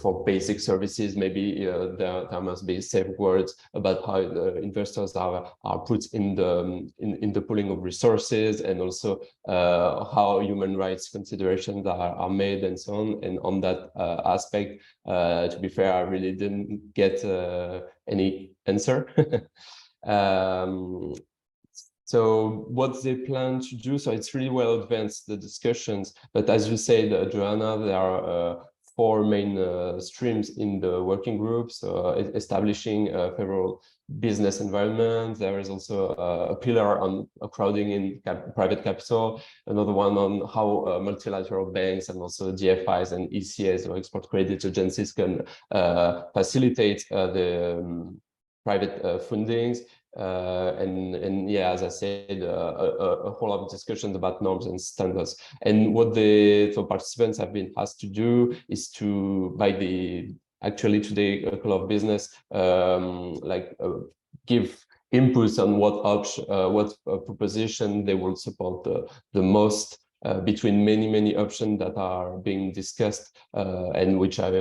S7: for basic services, maybe there must be safeguards about how investors are put in the pooling of resources, and also how human rights considerations are made, and so on. And on that aspect, to be fair, I really didn't get any answer. So what they plan to do, so it's really well advanced, the discussions, but as you said, Joanna, there are 4 main streams in the working group. So establishing a favorable business environment. There is also a pillar on crowding in private capital, another one on how multilateral banks and also DFIs and ECAs or export credit agencies can facilitate the private fundings. And yeah, as I said, a whole lot of discussions about norms and standards. And what the participants have been asked to do is to, by the actually today a Call of Business, give inputs on what proposition they will support the most between many options that are being discussed and which I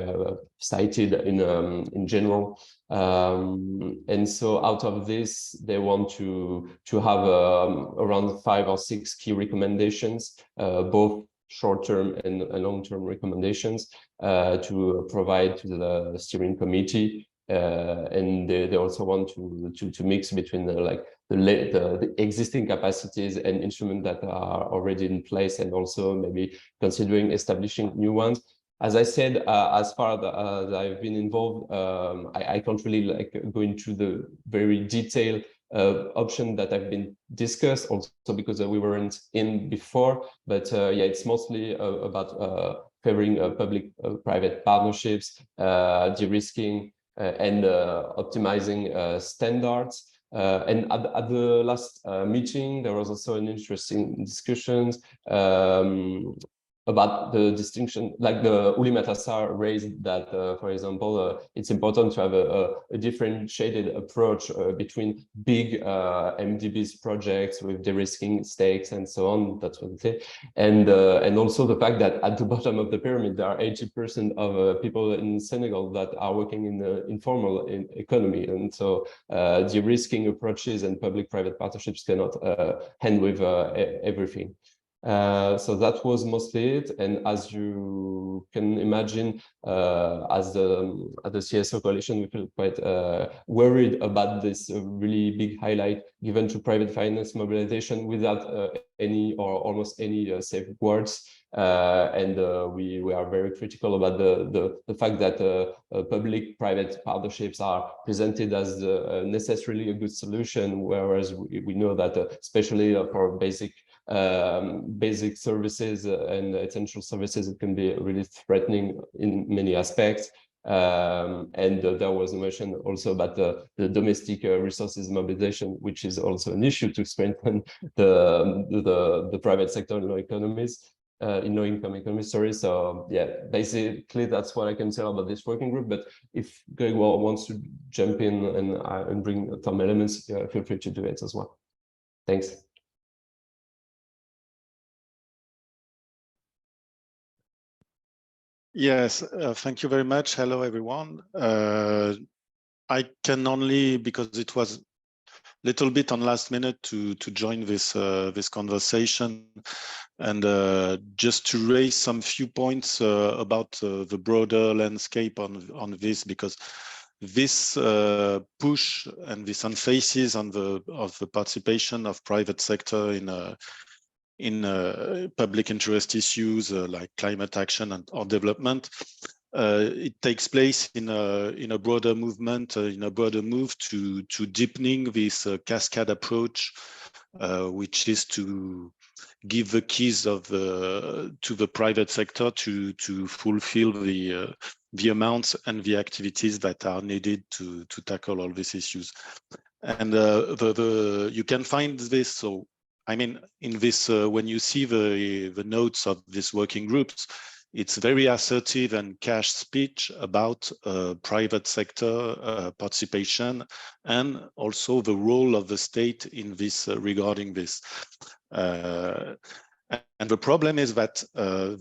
S7: cited in general. And so out of this, they want to have around 5 or 6 key recommendations, both short-term and long-term recommendations to provide to the steering committee. And they also want to mix between the existing capacities and instruments that are already in place, and also maybe considering establishing new ones. As I said, as far as I've been involved, I can't really go into the very detailed option that have been discussed, also because we weren't in before. But yeah, it's mostly about favoring public-private partnerships, de-risking, and optimizing standards. And at the last meeting, there was also an interesting discussion about the distinction, like the Uli Matassar raised that, for example, it's important to have a differentiated approach between big MDBs projects with de-risking stakes and so on. That's what they say. And also the fact that at the bottom of the pyramid, there are 80% of people in Senegal that are working in the informal economy. And so de-risking approaches and public-private partnerships cannot hand with everything. So that was mostly it. And as you can imagine, as the CSO coalition, we feel quite worried about this really big highlight given to private finance mobilization without any or almost any safeguards. And we are very critical about the fact that public-private partnerships are presented as necessarily a good solution, whereas we know that especially for basic services and essential services, it can be really threatening in many aspects. And there was a mention also about the domestic resources mobilization, which is also an issue to strengthen the private sector in low economies. In low-income economies, sorry. So yeah, basically that's what I can tell about this working group. But if Grégoire wants to jump in and bring some elements, feel free to do it as well. Thanks.
S8: Yes, thank you very much. Hello, everyone. I can only, because it was a little bit on last minute to join this this conversation, and just to raise some few points about the broader landscape on this, because this push and this emphasis on the participation of private sector in public interest issues like climate action or development, it takes place in a broader movement, in a broader move to deepening this cascade approach, which is to give the keys to the private sector to fulfill the amounts and the activities that are needed to tackle all these issues. And you can find this. So I mean, in this, when you see the notes of these working groups, it's very assertive and cash speech about private sector participation, and also the role of the state in this regarding this. And the problem is that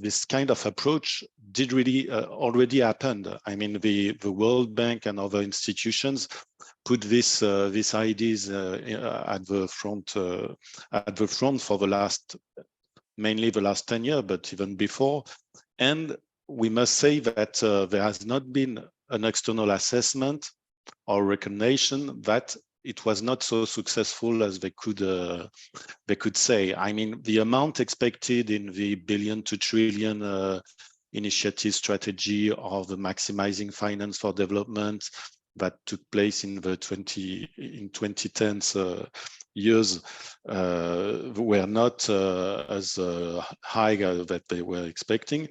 S8: this kind of approach did really already happened. I mean, the World Bank and other institutions put these ideas at the front for the last, mainly the last 10 years, but even before. And we must say that there has not been an external assessment or recognition that it was not so successful as they could say. I mean, the amount expected in the billion to trillion initiative strategy of the maximizing finance for development that took place in the 2010s years were not as high that they were expecting.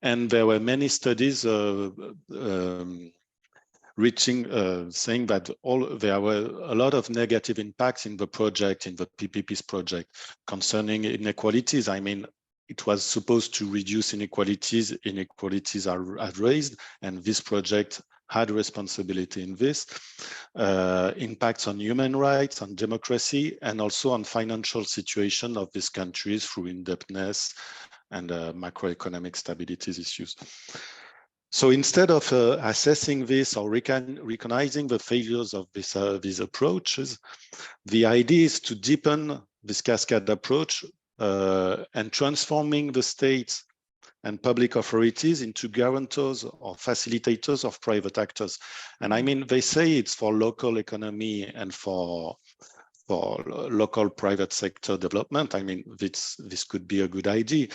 S8: And there were many studies saying that there were a lot of negative impacts in the project, in the PPP's project, concerning inequalities. I mean, it was supposed to reduce inequalities. Inequalities are raised, and this project had responsibility in this. Impacts on human rights, on democracy, and also on financial situation of these countries through indebtedness and macroeconomic stability issues. So instead of assessing this or recognizing the failures of these approaches, the idea is to deepen this cascade approach and transforming the states and public authorities into guarantors or facilitators of private actors. And I mean, they say it's for local economy and for local private sector development. I mean, this could be a good idea,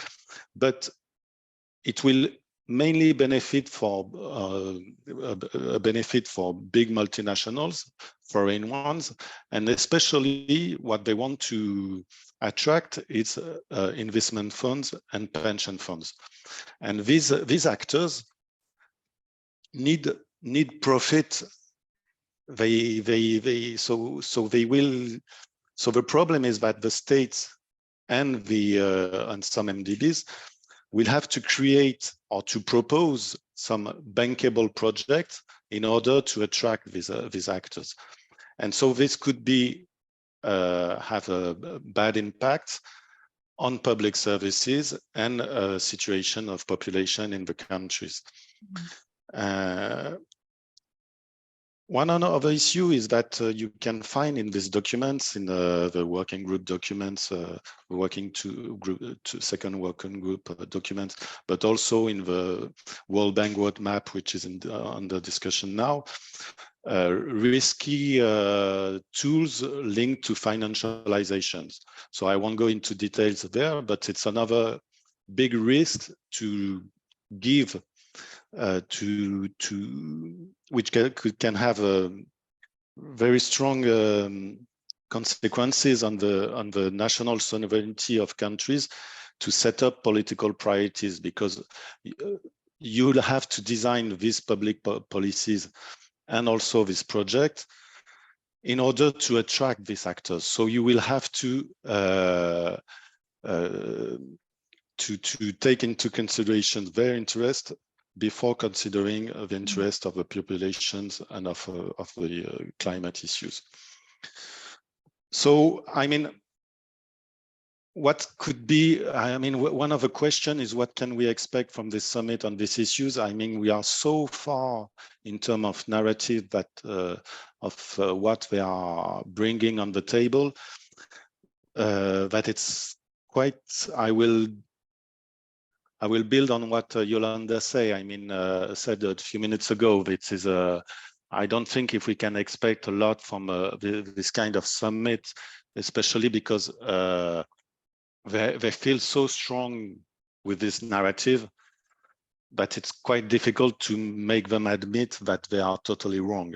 S8: but it will mainly benefit for big multinationals, foreign ones, and especially what they want to attract is investment funds and pension funds. And these actors need profit. So the problem is that the states and some MDBs will have to create or to propose some bankable projects in order to attract these actors. And so this could be have a bad impact on public services and a situation of population in the countries. One other issue is that you can find in these documents, in the working group documents, second working group documents, but also in the World Bank roadmap, which is under discussion now, risky tools linked to financializations. So I won't go into details there, but it's another big risk to give which can have a very strong consequences on the national sovereignty of countries to set up political priorities, because you'll have to design these public policies and also this project in order to attract these actors. So you will have to take into consideration their interest before considering the interest of the populations and of the climate issues. So, I mean, what could be, I mean, one of the questions is what can we expect from this summit on these issues? I mean, we are so far in terms of narrative that of what they are bringing on the table that it's quite, I will build on what Yolanda said a few minutes ago. It is I don't think if we can expect a lot from this kind of summit, especially because they feel so strong with this narrative that it's quite difficult to make them admit that they are totally wrong.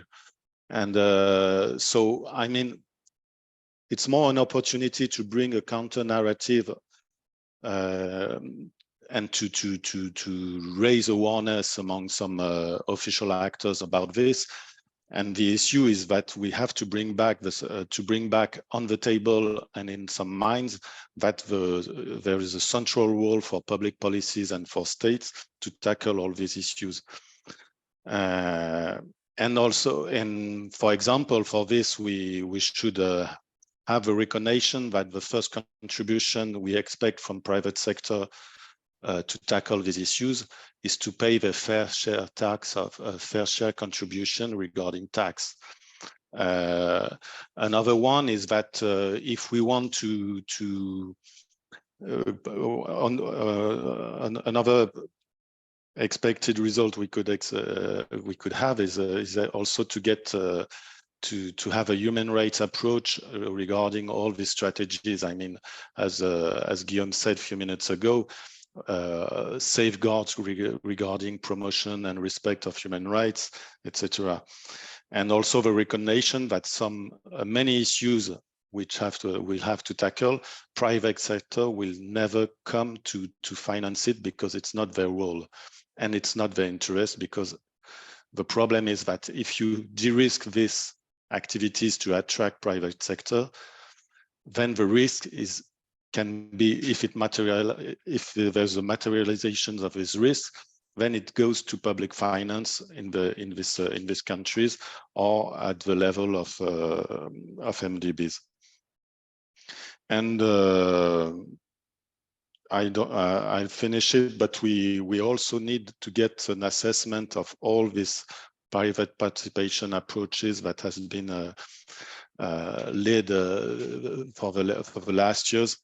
S8: And so, I mean, it's more an opportunity to bring a counter narrative and to raise awareness among some official actors about this. And the issue is that we have to bring back this, on the table and in some minds that there is a central role for public policies and for states to tackle all these issues. And also, for example, for this, we should have a recognition that the first contribution we expect from private sector to tackle these issues is to pay the fair share tax of fair share contribution regarding tax. Another one is that if we want another expected result we could have is also to get to have a human rights approach regarding all these strategies. I mean, as Guillaume said a few minutes ago, safeguards regarding promotion and respect of human rights, etc. And also the recognition that many issues which we'll have to tackle, private sector will never come to finance it because it's not their role and it's not their interest, because the problem is that if you de-risk these activities to attract private sector, then the risk can be, if there's a materialization of this risk, then it goes to public finance in these countries or at the level of MDBs. And I'll finish it, but we also need to get an assessment of all these private participation approaches that has been led for the last years,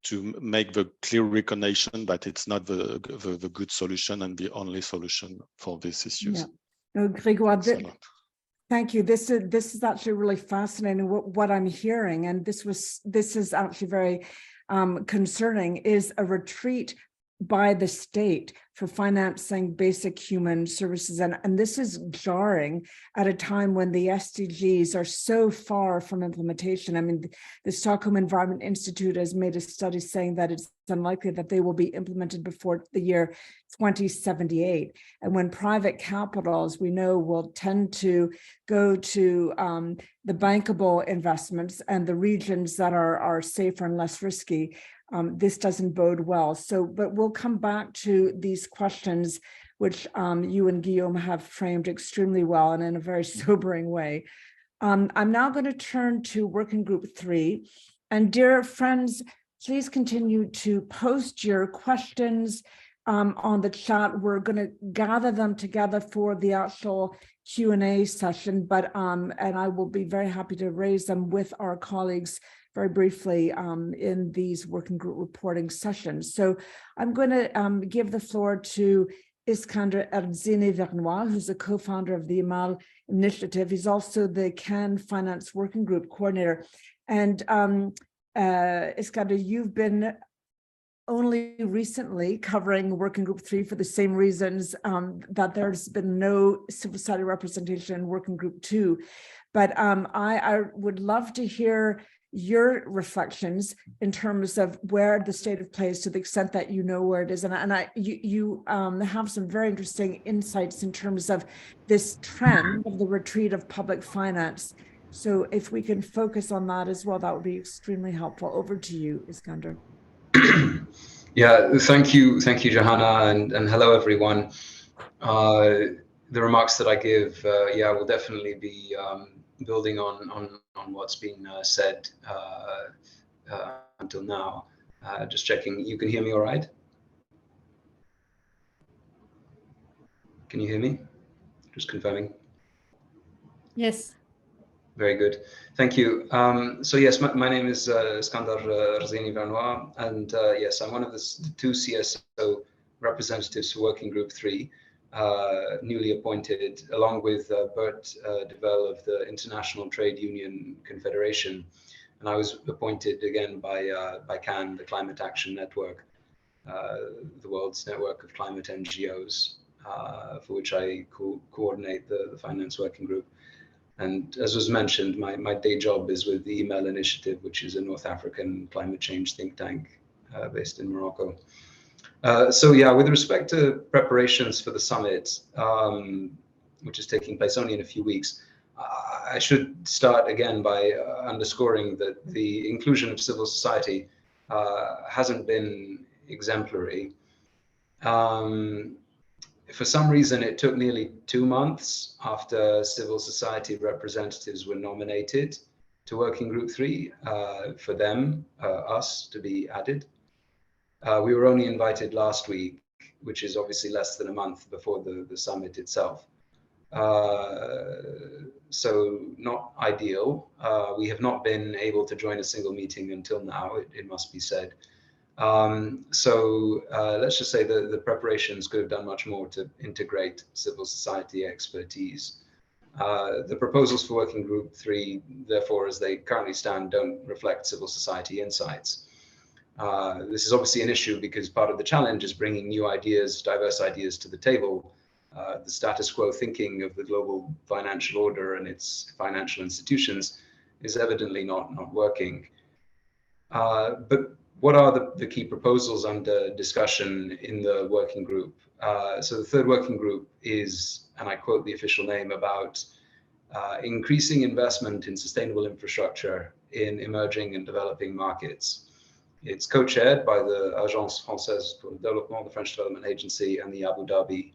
S8: to make the clear recognition that it's not the good solution and the only solution for these issues.
S3: Yeah. No, Grégoire, thank you. This is actually really fascinating what I'm hearing, and this is actually very concerning, is a retreat by the state for financing basic human services. And this is jarring at a time when the SDGs are so far from implementation. I mean, the Stockholm Environment Institute has made a study saying that it's unlikely that they will be implemented before the year 2078. And when private capital, as we know, will tend to go to the bankable investments and the regions that are safer and less risky, this doesn't bode well. So, but we'll come back to these questions, which you and Guillaume have framed extremely well and in a very sobering way. I'm now going to turn to Working Group 3. And dear friends, please continue to post your questions on the chat. We're going to gather them together for the actual Q&A session, but and I will be very happy to raise them with our colleagues very briefly in these working group reporting sessions. So I'm going to give the floor to Iskander Erzini-Vernois, who's the co-founder of the Imal Initiative. He's also the Cannes Finance Working Group coordinator. And Iskander, you've been only recently covering Working Group 3 for the same reasons that there's been no civil society representation in Working Group 2. But I would love to hear your reflections in terms of where the state of play is, to the extent that you know where it is. And you have some very interesting insights in terms of this trend of the retreat of public finance. So if we can focus on that as well, that would be extremely helpful. Over to you, Iskander.
S9: Yeah, thank you, Johanna, and hello, everyone. The remarks that I give, will definitely be building on what's been said until now. Just checking, you can hear me all right? Can you hear me? Just confirming.
S4: Yes.
S9: Very good. Thank you. So yes, my name is Iskander Erzini-Vernois, and yes, I'm one of the two CSO representatives for Working Group 3, newly appointed, along with Bert de Vel of the International Trade Union Confederation. And I was appointed again by Cannes, the Climate Action Network, the world's network of climate NGOs, for which I coordinate the Finance Working Group. And as was mentioned, my day job is with the Email Initiative, which is a North African climate change think tank based in Morocco. So yeah, with respect to preparations for the summit, which is taking place only in a few weeks, I should start again by underscoring that the inclusion of civil society hasn't been exemplary. For some reason, it took nearly 2 months after civil society representatives were nominated to Working Group 3 for them, us, to be added. We were only invited last week, which is obviously less than a month before the summit itself. So not ideal. We have not been able to join a single meeting until now, it must be said. So let's just say the preparations could have done much more to integrate civil society expertise. The proposals for Working Group 3, therefore, as they currently stand, don't reflect civil society insights. This is obviously an issue because part of the challenge is bringing new ideas, diverse ideas to the table. The status quo thinking of the global financial order and its financial institutions is evidently not working. But what are the key proposals under discussion in the working group? So the third working group is, and I quote the official name, about increasing investment in sustainable infrastructure in emerging and developing markets. It's co-chaired by the Agence Française pour le Développement, the French Development Agency, and the Abu Dhabi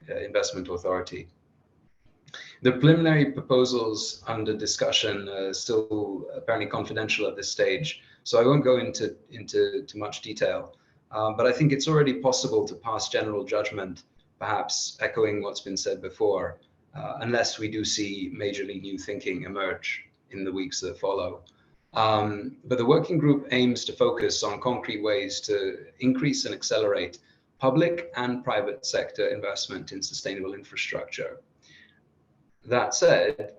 S9: Investment Authority. The preliminary proposals under discussion are still apparently confidential at this stage, so I won't go into too much detail. But I think it's already possible to pass general judgment, perhaps echoing what's been said before, unless we do see majorly new thinking emerge in the weeks that follow. But the working group aims to focus on concrete ways to increase and accelerate public and private sector investment in sustainable infrastructure. That said,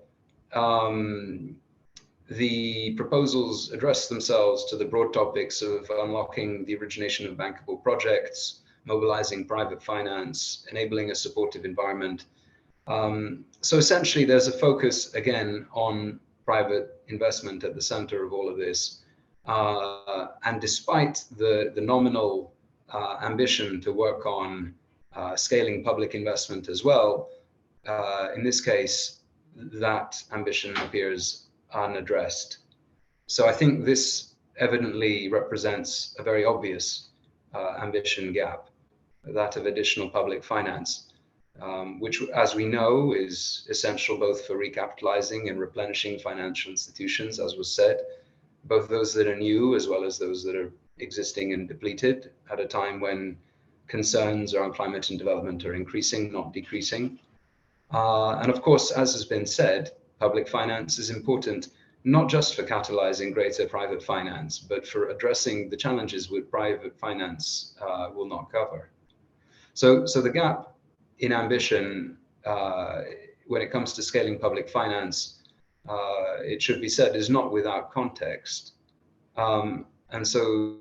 S9: the proposals address themselves to the broad topics of unlocking the origination of bankable projects, mobilizing private finance, enabling a supportive environment. So essentially, there's a focus again on private investment at the center of all of this. And despite the nominal ambition to work on scaling public investment as well, in this case, that ambition appears unaddressed. So I think this evidently represents a very obvious ambition gap, that of additional public finance. Which, as we know, is essential both for recapitalizing and replenishing financial institutions, as was said, both those that are new as well as those that are existing and depleted at a time when concerns around climate and development are increasing, not decreasing. And of course, as has been said, public finance is important, not just for catalyzing greater private finance, but for addressing the challenges which private finance will not cover. So the gap in ambition, when it comes to scaling public finance, it should be said, is not without context. And so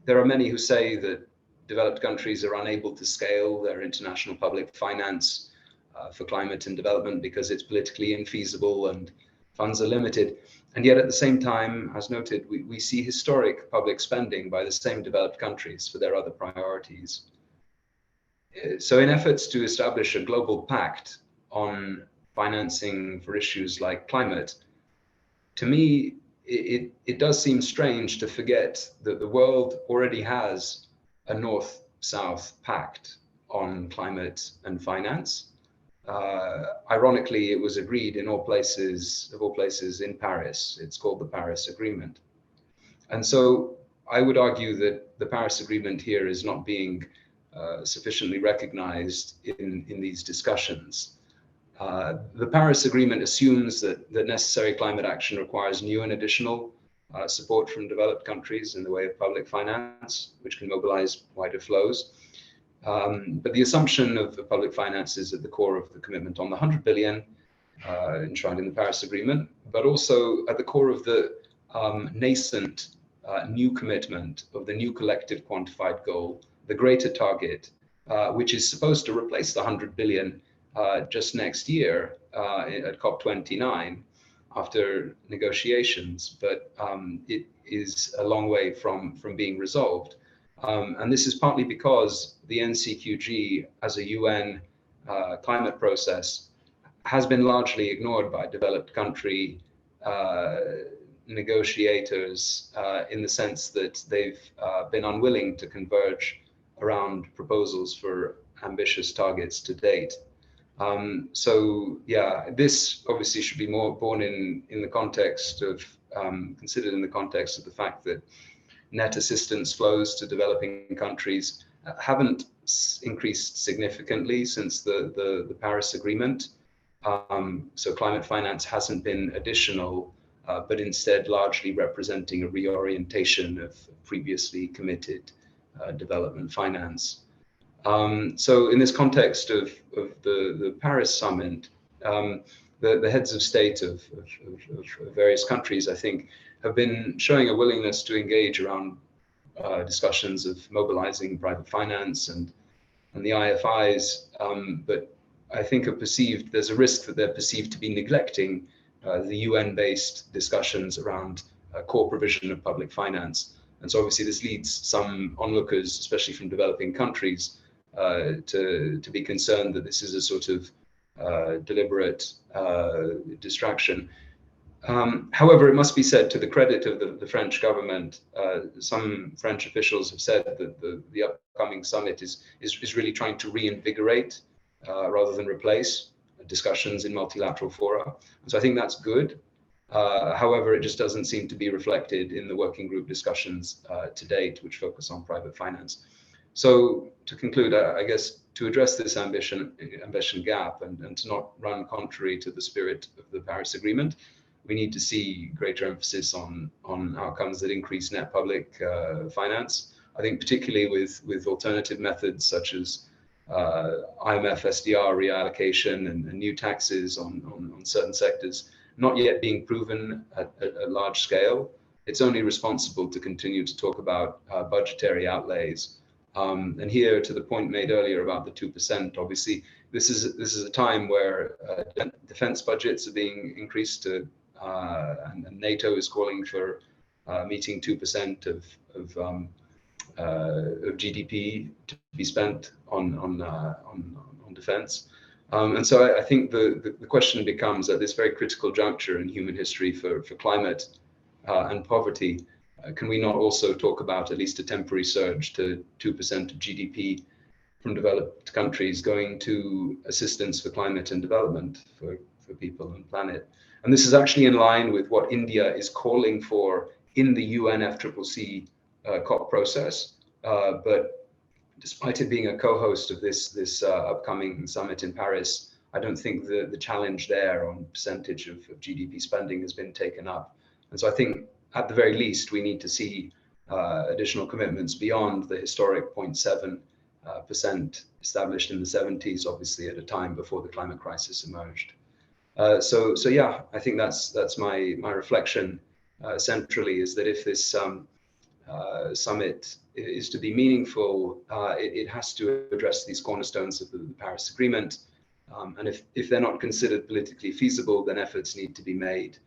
S9: there are many who say that developed countries are unable to scale their international public finance for climate and development because it's politically infeasible and funds are limited. And yet at the same time, as noted, we see historic public spending by the same developed countries for their other priorities. So in efforts to establish a global pact on financing for issues like climate, to me, it does seem strange to forget that the world already has a North-South pact on climate and finance. Ironically, it was agreed in all places, of all places, in Paris. It's called the Paris Agreement. And so I would argue that the Paris Agreement here is not being sufficiently recognized in these discussions. The Paris Agreement assumes that necessary climate action requires new and additional support from developed countries in the way of public finance, which can mobilize wider flows. But the assumption of the public finance is at the core of the commitment on the 100 billion enshrined in the Paris Agreement, but also at the core of the nascent new commitment of the new collective quantified goal, the greater target, which is supposed to replace the 100 billion just next year at COP29 after negotiations, but it is a long way from being resolved. And this is partly because the NCQG as a UN climate process has been largely ignored by developed country negotiators in the sense that they've been unwilling to converge around proposals for ambitious targets to date. So yeah, this obviously should be more borne in the context of, considered in the context of the fact that net assistance flows to developing countries haven't increased significantly since the Paris Agreement. So climate finance hasn't been additional, but instead largely representing a reorientation of previously committed development finance. So in this context of the Paris Summit, the heads of state of various countries, I think, have been showing a willingness to engage around discussions of mobilizing private finance and the IFIs, but I think there's a risk that they're perceived to be neglecting the UN-based discussions around core provision of public finance. And so obviously this leads some onlookers, especially from developing countries, to be concerned that this is a sort of deliberate distraction. However, it must be said, to the credit of the French government, some French officials have said that the upcoming summit is really trying to reinvigorate rather than replace discussions in multilateral fora. So I think that's good. However, it just doesn't seem to be reflected in the working group discussions to date, which focus on private finance. So to conclude, I guess to address this ambition gap and to not run contrary to the spirit of the Paris Agreement, we need to see greater emphasis on outcomes that increase net public finance. I think particularly with alternative methods such as IMF SDR reallocation and new taxes on certain sectors, not yet being proven at a large scale. It's only responsible to continue to talk about budgetary outlays. And here, to the point made earlier about the 2%, obviously, this is a time where defense budgets are being increased to, and NATO is calling for meeting 2% of GDP to be spent on defense. And so I think the question becomes, at this very critical juncture in human history for climate and poverty, can we not also talk about at least a temporary surge to 2% of GDP from developed countries going to assistance for climate and development for people and planet? And this is actually in line with what India is calling for in the UNFCCC COP process. But despite it being a co-host of this upcoming summit in Paris, I don't think the challenge there on percentage of GDP spending has been taken up. And so I think at the very least, we need to see additional commitments beyond the historic 0.7% established in the 70s, obviously at a time before the climate crisis emerged. So yeah, I think that's my reflection centrally, is that if this summit is to be meaningful, it has to address these cornerstones of the Paris Agreement. And if they're not considered politically feasible, then efforts need to be made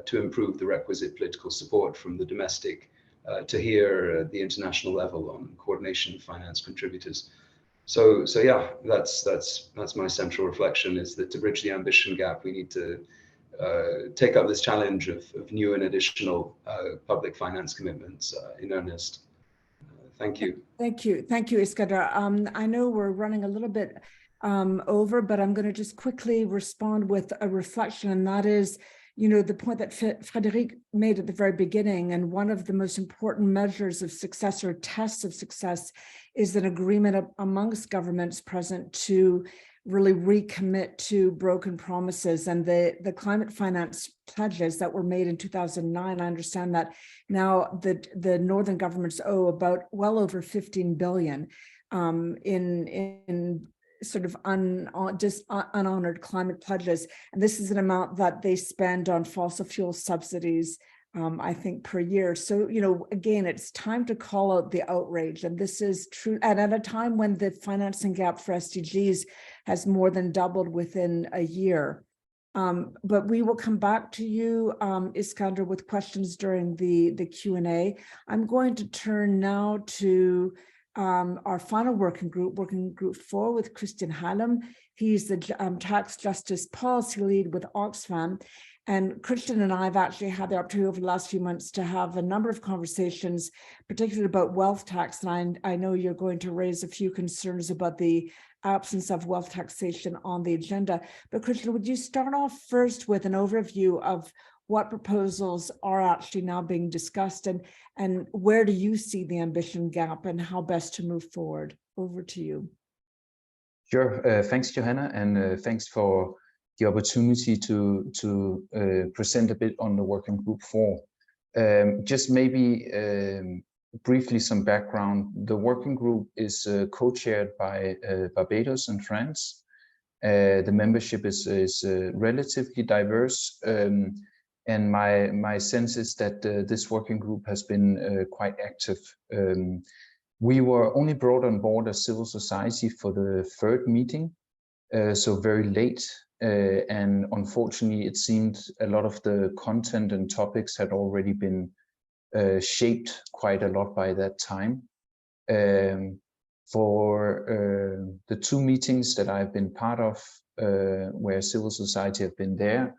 S9: to improve the requisite political support from the domestic to here at the international level on coordination of finance contributors. So yeah, that's my central reflection, is that to bridge the ambition gap, we need to take up this challenge of new and additional public finance commitments in earnest. Thank you.
S3: Thank you, Iskandar. I know we're running a little bit over, but I'm going to just quickly respond with a reflection, and that is, the point that Frédéric made at the very beginning, and one of the most important measures of success or tests of success is an agreement amongst governments present to really recommit to broken promises. And the climate finance pledges that were made in 2009, I understand that now the northern governments owe about well over 15 billion in sort of unhonored climate pledges. And this is an amount that they spend on fossil fuel subsidies, I think, per year. So, again, it's time to call out the outrage. And this is true. And at a time when the financing gap for SDGs has more than doubled within a year. But we will come back to you, Iskandar, with questions during the Q&A. I'm going to turn now to our final working group 4 with Christian Hallam. He's the tax justice policy lead with Oxfam. And Christian and I have actually had the opportunity over the last few months to have a number of conversations, particularly about wealth tax. And I know you're going to raise a few concerns about the absence of wealth taxation on the agenda. But Christian, would you start off first with an overview of what proposals are actually now being discussed, and where do you see the ambition gap and how best to move forward? Over to you.
S10: Sure. Thanks, Johanna, and thanks for the opportunity to present a bit on the working group 4. Just maybe briefly some background. The working group is co-chaired by Barbados and France. The membership is relatively diverse. And my sense is that this working group has been quite active. We were only brought on board as civil society for the third meeting, so very late. And unfortunately, it seemed a lot of the content and topics had already been shaped quite a lot by that time. For the two meetings that I've been part of, where civil society have been there,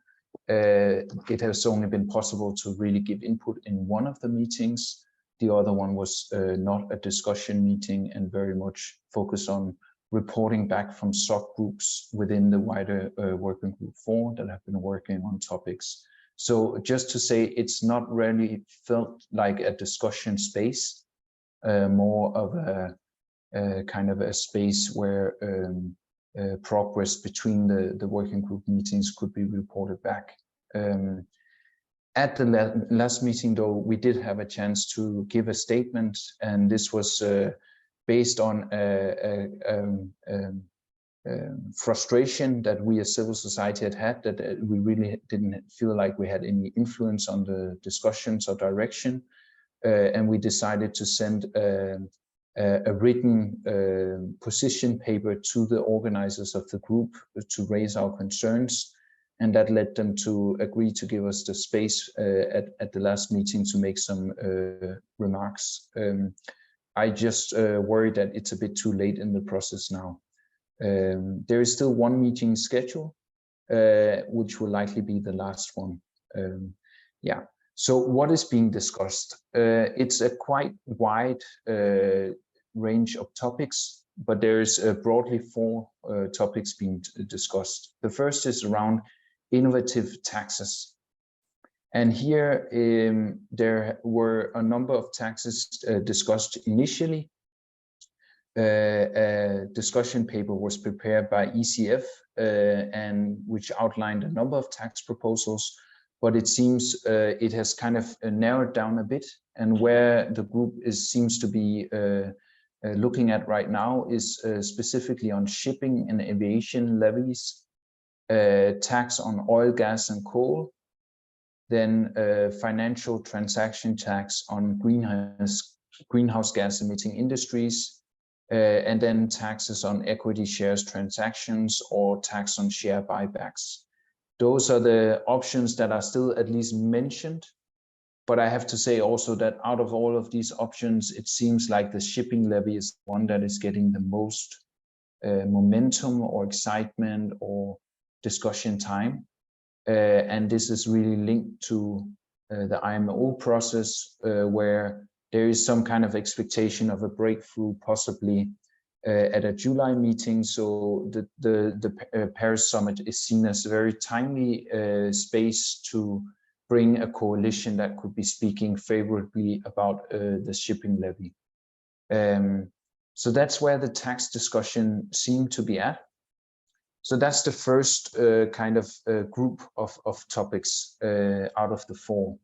S10: it has only been possible to really give input in one of the meetings. The other one was not a discussion meeting and very much focused on reporting back from subgroups within the wider working group 4 that have been working on topics. So just to say, it's not really felt like a discussion space, more of a kind of a space where progress between the working group meetings could be reported back. At the last meeting, though, we did have a chance to give a statement, and this was based on frustration that we as civil society had that we really didn't feel like we had any influence on the discussions or direction, and we decided to send a written position paper to the organizers of the group to raise our concerns, and that led them to agree to give us the space at the last meeting to make some remarks. I just worry that it's a bit too late in the process now. There is still one meeting scheduled, which will likely be the last one. Yeah. So what is being discussed? It's a quite wide range of topics, but there's broadly 4 topics being discussed. The first is around innovative taxes. And here there were a number of taxes discussed initially. A discussion paper was prepared by ECF and which outlined a number of tax proposals, but it seems it has kind of narrowed down a bit, and where the group seems to be looking at right now is specifically on shipping and aviation levies, tax on oil, gas, and coal, then financial transaction tax on greenhouse gas emitting industries, and then taxes on equity shares transactions or tax on share buybacks. Those are the options that are still at least mentioned. But I have to say also that out of all of these options, it seems like the shipping levy is one that is getting the most momentum or excitement or discussion time. And this is really linked to the IMO process, where there is some kind of expectation of a breakthrough possibly at a July meeting. So the Paris summit is seen as a very timely space to bring a coalition that could be speaking favorably about the shipping levy. So that's where the tax discussion seemed to be at. So that's the first kind of group of topics out of the 4.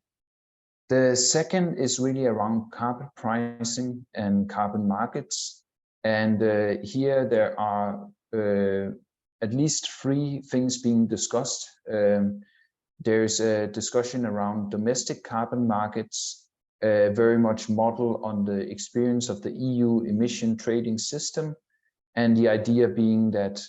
S10: The second is really around carbon pricing and carbon markets. And here there are at least 3 things being discussed. There's a discussion around domestic carbon markets, very much modeled on the experience of the EU emission trading system, and the idea being that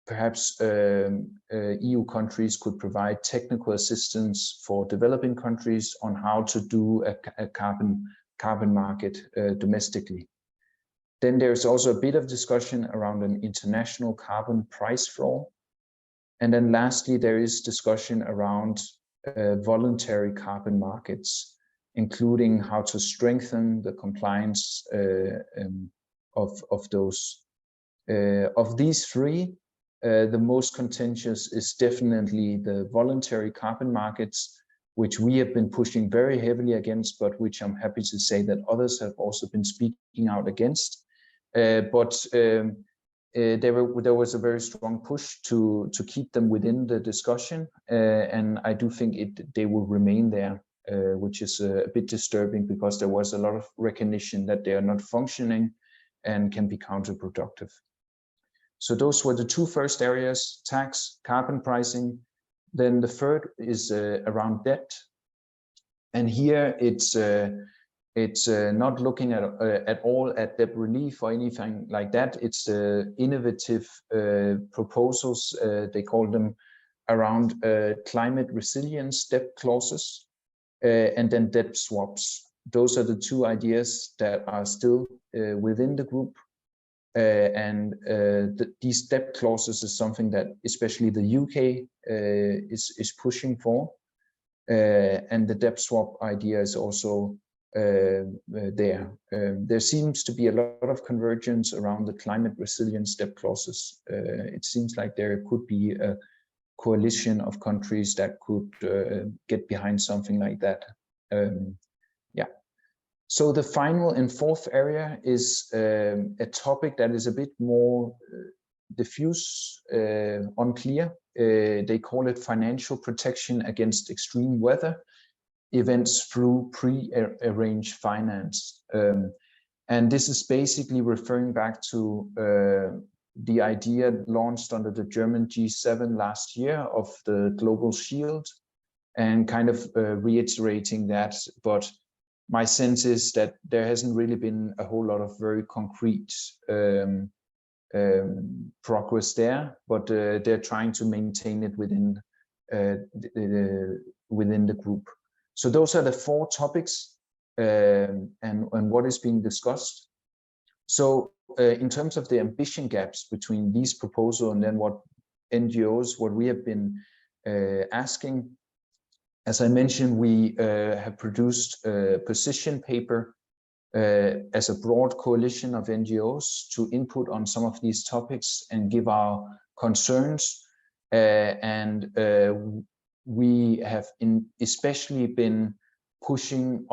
S10: perhaps EU countries could provide technical assistance for developing countries on how to do a carbon market domestically. Then there's also a bit of discussion around an international carbon price floor. And then lastly, there is discussion around voluntary carbon markets, including how to strengthen the compliance of those. Of these 3, the most contentious is definitely the voluntary carbon markets, which we have been pushing very heavily against, but which I'm happy to say that others have also been speaking out against. There was a very strong push to keep them within the discussion, and I do think they will remain there, which is a bit disturbing because there was a lot of recognition that they are not functioning and can be counterproductive. So those were the 2 first areas: tax, carbon pricing. Then the third is around debt. And here it's not looking at all at debt relief or anything like that. It's innovative proposals, they call them, around climate resilience debt clauses, and then debt swaps. Those are the two ideas that are still within the group. These debt clauses is something that especially the UK is pushing for. And the debt swap idea is also there. There seems to be a lot of convergence around the climate resilience debt clauses. It seems like there could be a coalition of countries that could get behind something like that. Yeah. So the final and fourth area is a topic that is a bit more diffuse, unclear. They call it financial protection against extreme weather events through pre-arranged finance. And this is basically referring back to the idea launched under the German G7 last year of the global shield, and kind of reiterating that. But my sense is that there hasn't really been a whole lot of very concrete progress there, but they're trying to maintain it within the group. So those are the four topics and what is being discussed. So in terms of the ambition gaps between these proposals and then what NGOs, what we have been asking, as I mentioned, we have produced a position paper as a broad coalition of NGOs to input on some of these topics and give our concerns. We have especially been pushing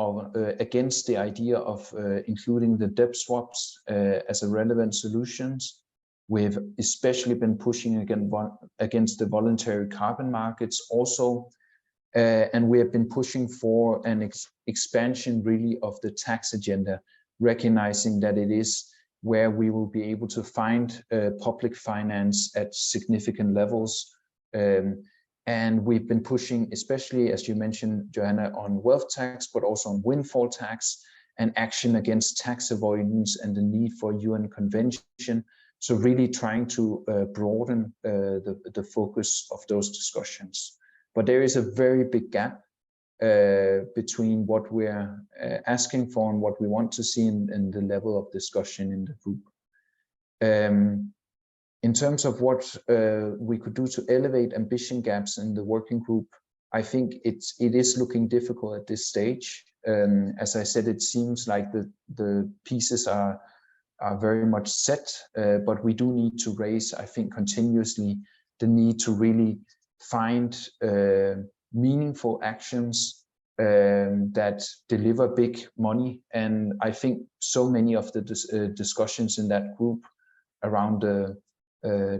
S10: against the idea of including the debt swaps as a relevant solutions. We've especially been pushing against the voluntary carbon markets also. And we have been pushing for an expansion really of the tax agenda, recognizing that it is where we will be able to find public finance at significant levels. And we've been pushing, especially as you mentioned, Johanna, on wealth tax, but also on windfall tax and action against tax avoidance and the need for UN convention. So really trying to broaden the focus of those discussions. But there is a very big gap between what we're asking for and what we want to see in the level of discussion in the group. In terms of what we could do to elevate ambition gaps in the working group, I think it is looking difficult at this stage. As I said, it seems like the pieces are very much set, but we do need to raise, I think, continuously the need to really find meaningful actions that deliver big money. And I think so many of the discussions in that group around the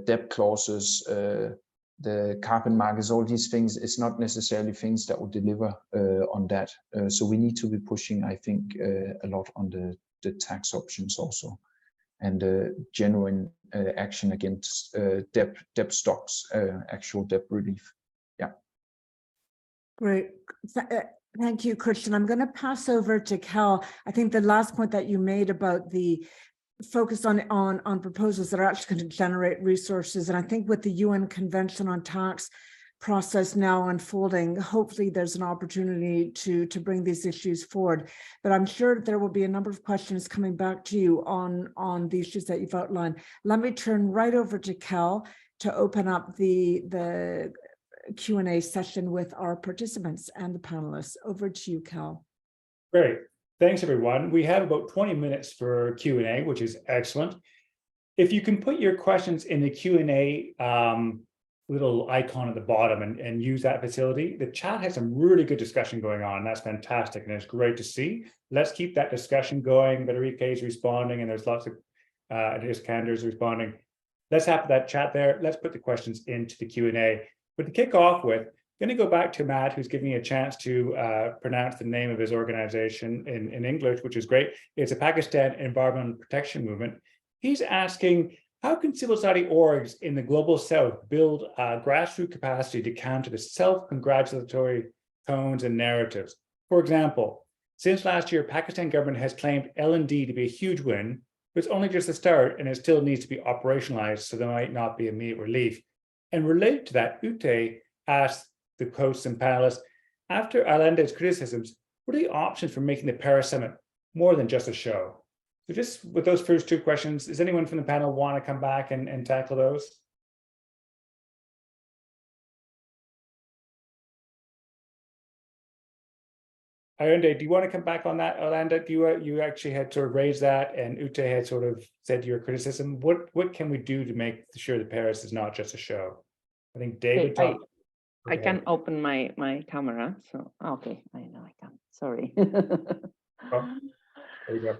S10: debt clauses, the carbon markets, all these things, it's not necessarily things that will deliver on that. So we need to be pushing, I think, a lot on the tax options also, and genuine action against debt stocks, actual debt relief. Yeah.
S3: Great. Thank you, Christian. I'm going to pass over to Cal. I think the last point that you made about the focus on proposals that are actually going to generate resources. And I think with the UN Convention on Tax process now unfolding, hopefully there's an opportunity to bring these issues forward. But I'm sure there will be a number of questions coming back to you on the issues that you've outlined. Let me turn right over to Cal to open up the Q&A session with our participants and the panelists. Over to you, Cal.
S1: Great. Thanks, everyone. We have about 20 minutes for Q&A, which is excellent. If you can put your questions in the Q&A little icon at the bottom and use that facility, the chat has some really good discussion going on. That's fantastic, and it's great to see. Let's keep that discussion going. Federica is responding, and there's lots of Iskander's responding. Let's have that chat there. Let's put the questions into the Q&A. But to kick off with, I'm going to go back to Matt, who's giving me a chance to pronounce the name of his organization in English, which is great. It's a Pakistan Environmental Protection Movement. He's asking, How can civil society orgs in the global south build a grassroots capacity to counter the self-congratulatory tones and narratives? For example, since last year, Pakistan government has claimed L&D to be a huge win, but it's only just the start and it still needs to be operationalized, so there might not be immediate relief. And related to that, Ute asked the hosts and panelists, after Allende's criticisms, what are the options for making the Paris Summit more than just a show? So just with those first two questions, does anyone from the panel want to come back and tackle those? Allende, do you want to come back on that? Allende, you actually had sort of raised that, and Ute had sort of said your criticism. What can we do to make sure that Paris is not just a show? I think David
S6: Okay,
S1: talked.
S6: I can open my camera. So okay, I know I can. Sorry.
S1: Oh, there you go.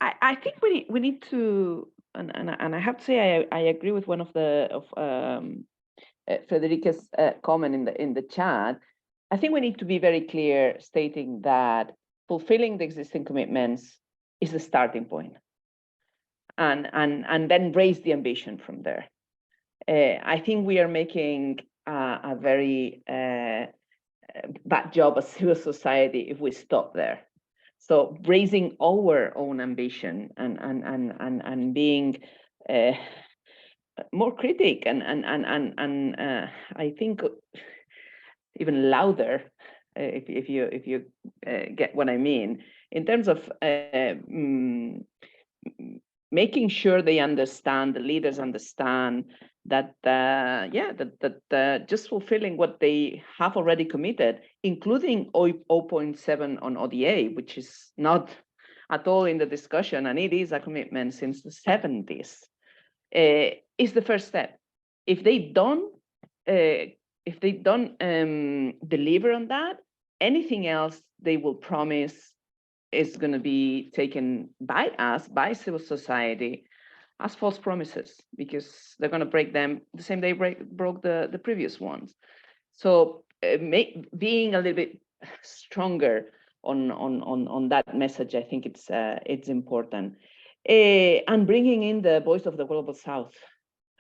S6: I think we need to, and I have to say I agree with one of Federica's comment in the chat. I think we need to be very clear, stating that fulfilling the existing commitments is the starting point, and then raise the ambition from there. I think we are making a very bad job as civil society if we stop there. So raising our own ambition and being more critic and I think even louder, if you get what I mean, in terms of making sure they understand, the leaders understand that just fulfilling what they have already committed, including 0.7 on ODA, which is not at all in the discussion, and it is a commitment since the 70s, is the first step. If they don't deliver on that, anything else they will promise is going to be taken by us, by civil society, as false promises, because they're going to break them the same day broke the previous ones. So being a little bit stronger on that message, I think it's important, and bringing in the voice of the global South.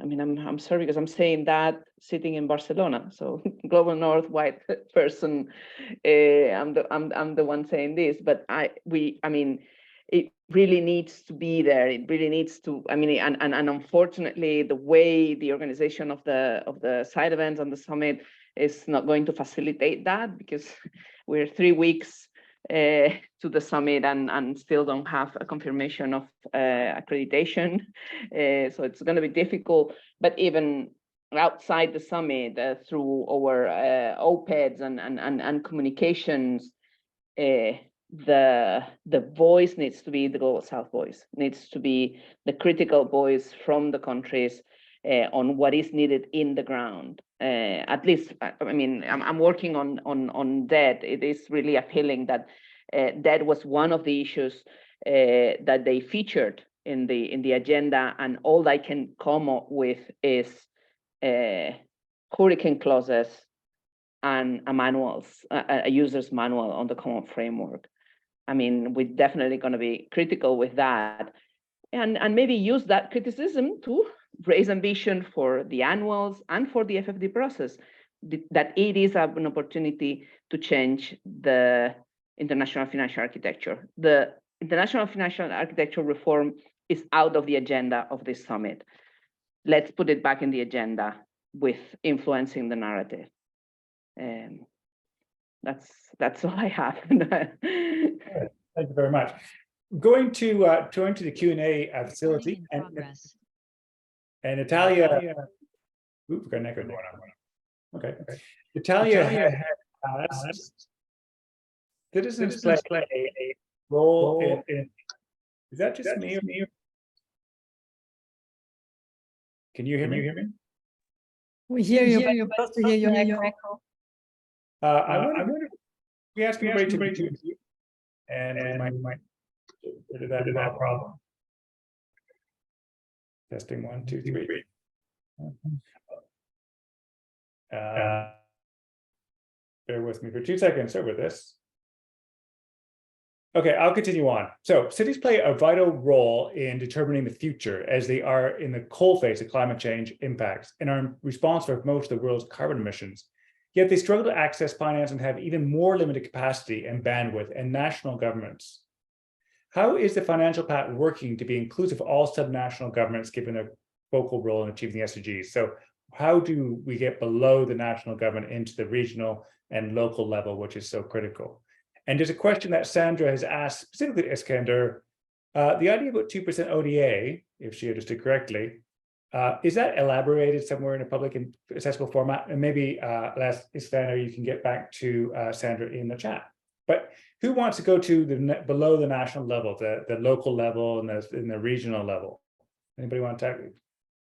S6: I mean, I'm sorry because I'm saying that sitting in Barcelona, so global North, white person. I'm the one saying this, but I mean, it really needs to be there. It really needs to. I mean, and unfortunately, the way the organization of the side events and the summit is not going to facilitate that, because we're 3 weeks to the summit and still don't have a confirmation of accreditation. So it's going to be difficult, but even outside the summit, through our OPEDs and communications, the voice needs to be the Global South voice, needs to be the critical voice from the countries on what is needed in the ground. At least, I mean, I'm working on debt. It is really appealing that debt was one of the issues that they featured in the agenda, and all I can come up with is hurricane clauses and a user's manual on the common framework. I mean, we're definitely going to be critical with that, and maybe use that criticism to raise ambition for the annuals and for the FFD process, that it is an opportunity to change the international financial architecture. The international financial architecture reform is out of the agenda of this summit. Let's put it back in the agenda with influencing the narrative. That's all I have.
S1: Thank you very much. Going to the Q&A facility, and Natalia. Oops, got an echo going on. Okay. Natalia had asked, citizens play a role in. Is that just me? Can you hear me?
S2: We hear you, but also hear your echo.
S1: I wonder if we ask everybody to mute, and we might get rid of that problem. Testing 1, 2, 3. Bear with me for 2 seconds over this. Okay, I'll continue on. So cities play a vital role in determining the future as they are in the coalface of climate change impacts and are responsible for most of the world's carbon emissions. Yet they struggle to access finance and have even more limited capacity and bandwidth and national governments. How is the Financial Pact working to be inclusive of all subnational governments given their focal role in achieving the SDGs? So how do we get below the national government into the regional and local level, which is so critical? And there's a question that Sandra has asked specifically to Iskander. The idea about 2% ODA, if she understood correctly, is that elaborated somewhere in a public and accessible format? And maybe Iskander, you can get back to Sandra in the chat. But who wants to go to the below the national level, the local level and the regional level? Anybody want to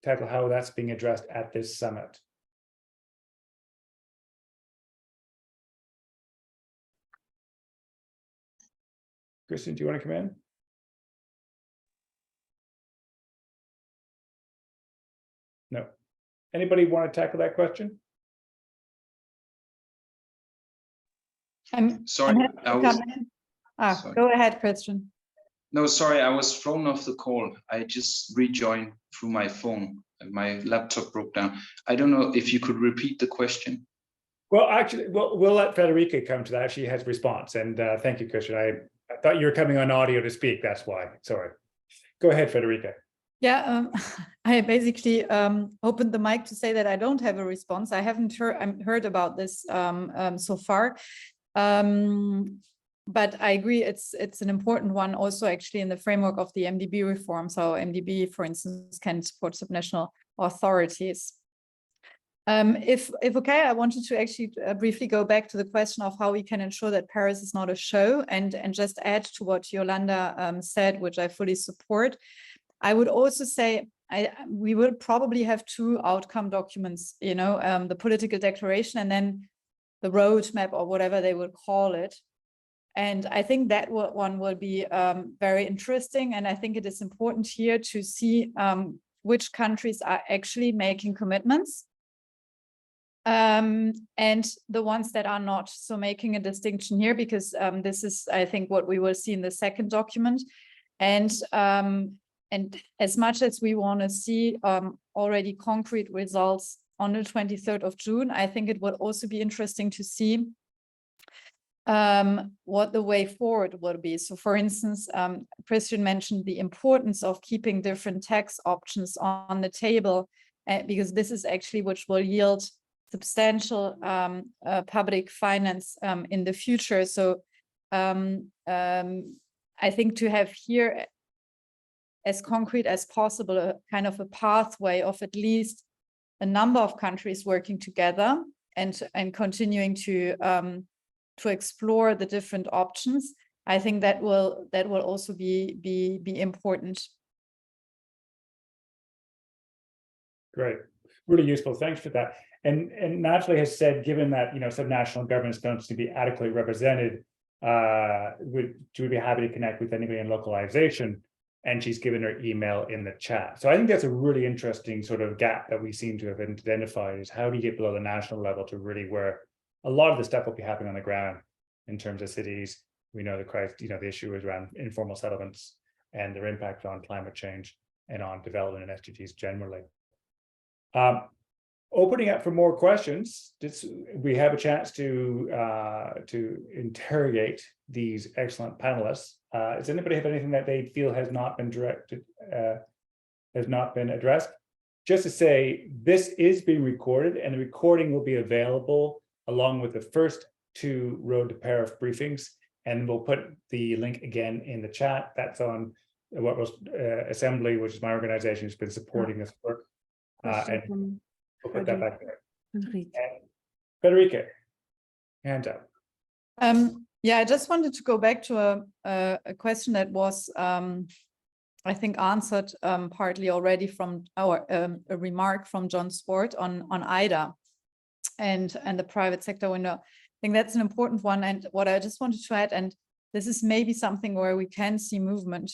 S1: tackle how that's being addressed at this summit? Kristen, do you want to come in? No. Anybody want to tackle that question?
S11: Sorry,
S4: sorry. Go ahead, Christian.
S11: No, sorry, I was thrown off the call. I just rejoined through my phone and my laptop broke down. I don't know if you could repeat the question.
S1: Well, actually, we'll let Federica come to that. She has a response. And thank you, Christian. I thought you were coming on audio to speak. That's why. Sorry. Go ahead, Federica.
S4: Yeah, I basically opened the mic to say that I don't have a response. I haven't heard about this so far. But I agree, it's an important one also actually in the framework of the MDB reform. So MDB, for instance, can support subnational authorities. If okay, I wanted to actually briefly go back to the question of how we can ensure that Paris is not a show and just add to what Yolanda said, which I fully support. I would also say we will probably have two outcome documents, you know, the political declaration and then the roadmap or whatever they would call it. And I think that one will be very interesting. And I think it is important here to see which countries are actually making commitments and the ones that are not. So making a distinction here, because this is, I think, what we will see in the second document. And as much as we want to see already concrete results on the 23rd of June, I think it would also be interesting to see what the way forward will be. So for instance, Christian mentioned the importance of keeping different tax options on the table, because this is actually which will yield substantial public finance in the future. So I think to have here as concrete as possible, a kind of a pathway of at least a number of countries working together and continuing to explore the different options. I think that will also be important.
S1: Great, really useful. Thanks for that. And Natalie has said, given that subnational governments don't seem to be adequately represented, she would be happy to connect with anybody in localization. And she's given her email in the chat. So I think that's a really interesting sort of gap that we seem to have identified, is how do you get below the national level to really where a lot of the stuff will be happening on the ground in terms of cities. We know the issue is around informal settlements and their impact on climate change and on development and SDGs generally. Opening up for more questions, we have a chance to interrogate these excellent panelists. Does anybody have anything that they feel has not been addressed? Just to say, this is being recorded, and the recording will be available along with the first two Road to Paris briefings, and we'll put the link again in the chat. That's on what was Assembly, which is my organization, has been supporting this work. And we'll put that back there. Federica, hand up.
S4: Yeah, I just wanted to go back to a question that was, I think, answered partly already from our a remark from John Swart on IDA and the private sector window. I think that's an important one. And what I just wanted to add, and this is maybe something where we can see movement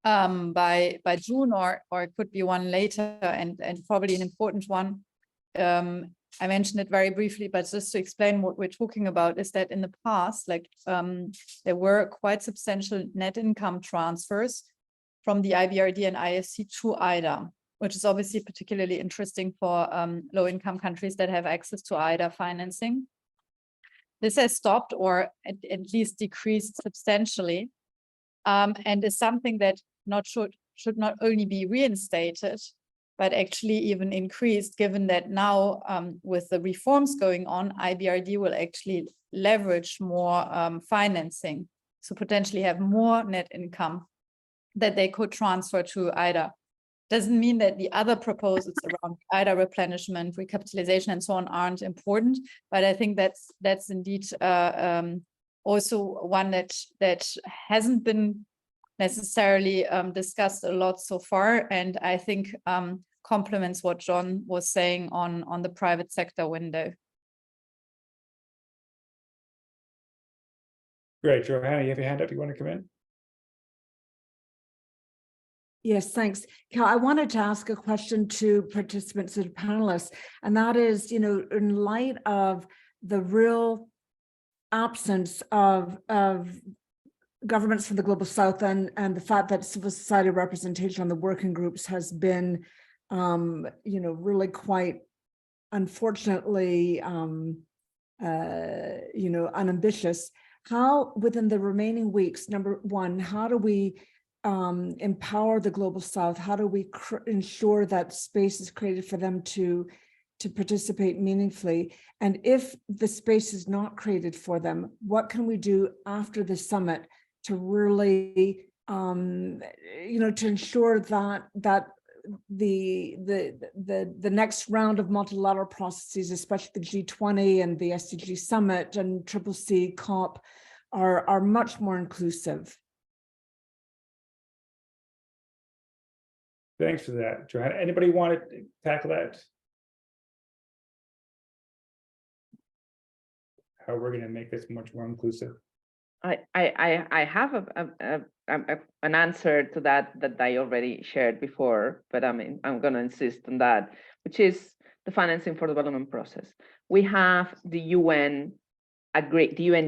S4: by June, or it could be one later, and probably an important one, I mentioned it very briefly, but just to explain what we're talking about is that in the past, there were quite substantial net income transfers from the IBRD and IFC to IDA, which is obviously particularly interesting for low-income countries that have access to IDA financing. This has stopped or at least decreased substantially, and is something that should not only be reinstated, but actually even increased, given that now with the reforms going on, IBRD will actually leverage more financing, so potentially have more net income that they could transfer to IDA. Doesn't mean that the other proposals around IDA replenishment, recapitalization, and so on aren't important, but I think that's indeed also one that hasn't been necessarily discussed a lot so far, and I think complements what John was saying on the private sector window.
S1: Great, Johanna, you have your hand up. You want to come in?
S3: Yes, thanks. Cal, I wanted to ask a question to participants and panelists, and that is, in light of the real absence of governments from the Global South and the fact that civil society representation on the working groups has been, really quite, unfortunately, unambitious. How, within the remaining weeks, number one, how do we empower the Global South? How do we ensure that space is created for them to participate meaningfully? And if the space is not created for them, what can we do after the summit to really, to ensure that the next round of multilateral processes, especially the G20 and the SDG summit and CCC COP, are much more inclusive?
S1: Thanks for that, Johanna. Anybody want to tackle that? How we're going to make this much more inclusive?
S6: I have an answer to that I already shared before, but I'm going to insist on that, which is the financing for development process. We have the UN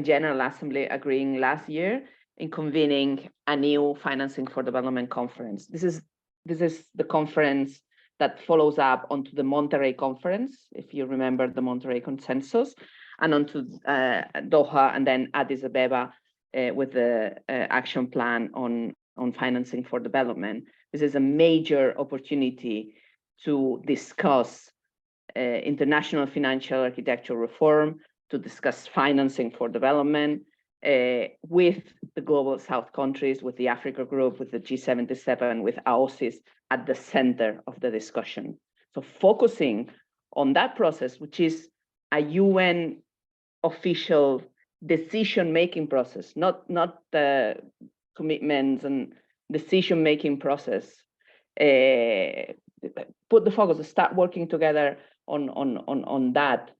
S6: General Assembly agreeing last year in convening a new financing for development conference. This is the conference that follows up onto the Monterrey conference, if you remember the Monterrey consensus, and onto Doha and then Addis Ababa with the action plan on financing for development. This is a major opportunity to discuss international financial architecture reform, to discuss financing for development with the Global South countries, with the Africa Group, with the G77, with AOSIS at the center of the discussion. So focusing on that process, which is a UN official decision-making process, not the commitments and decision-making process. Put the focus, start working together on that,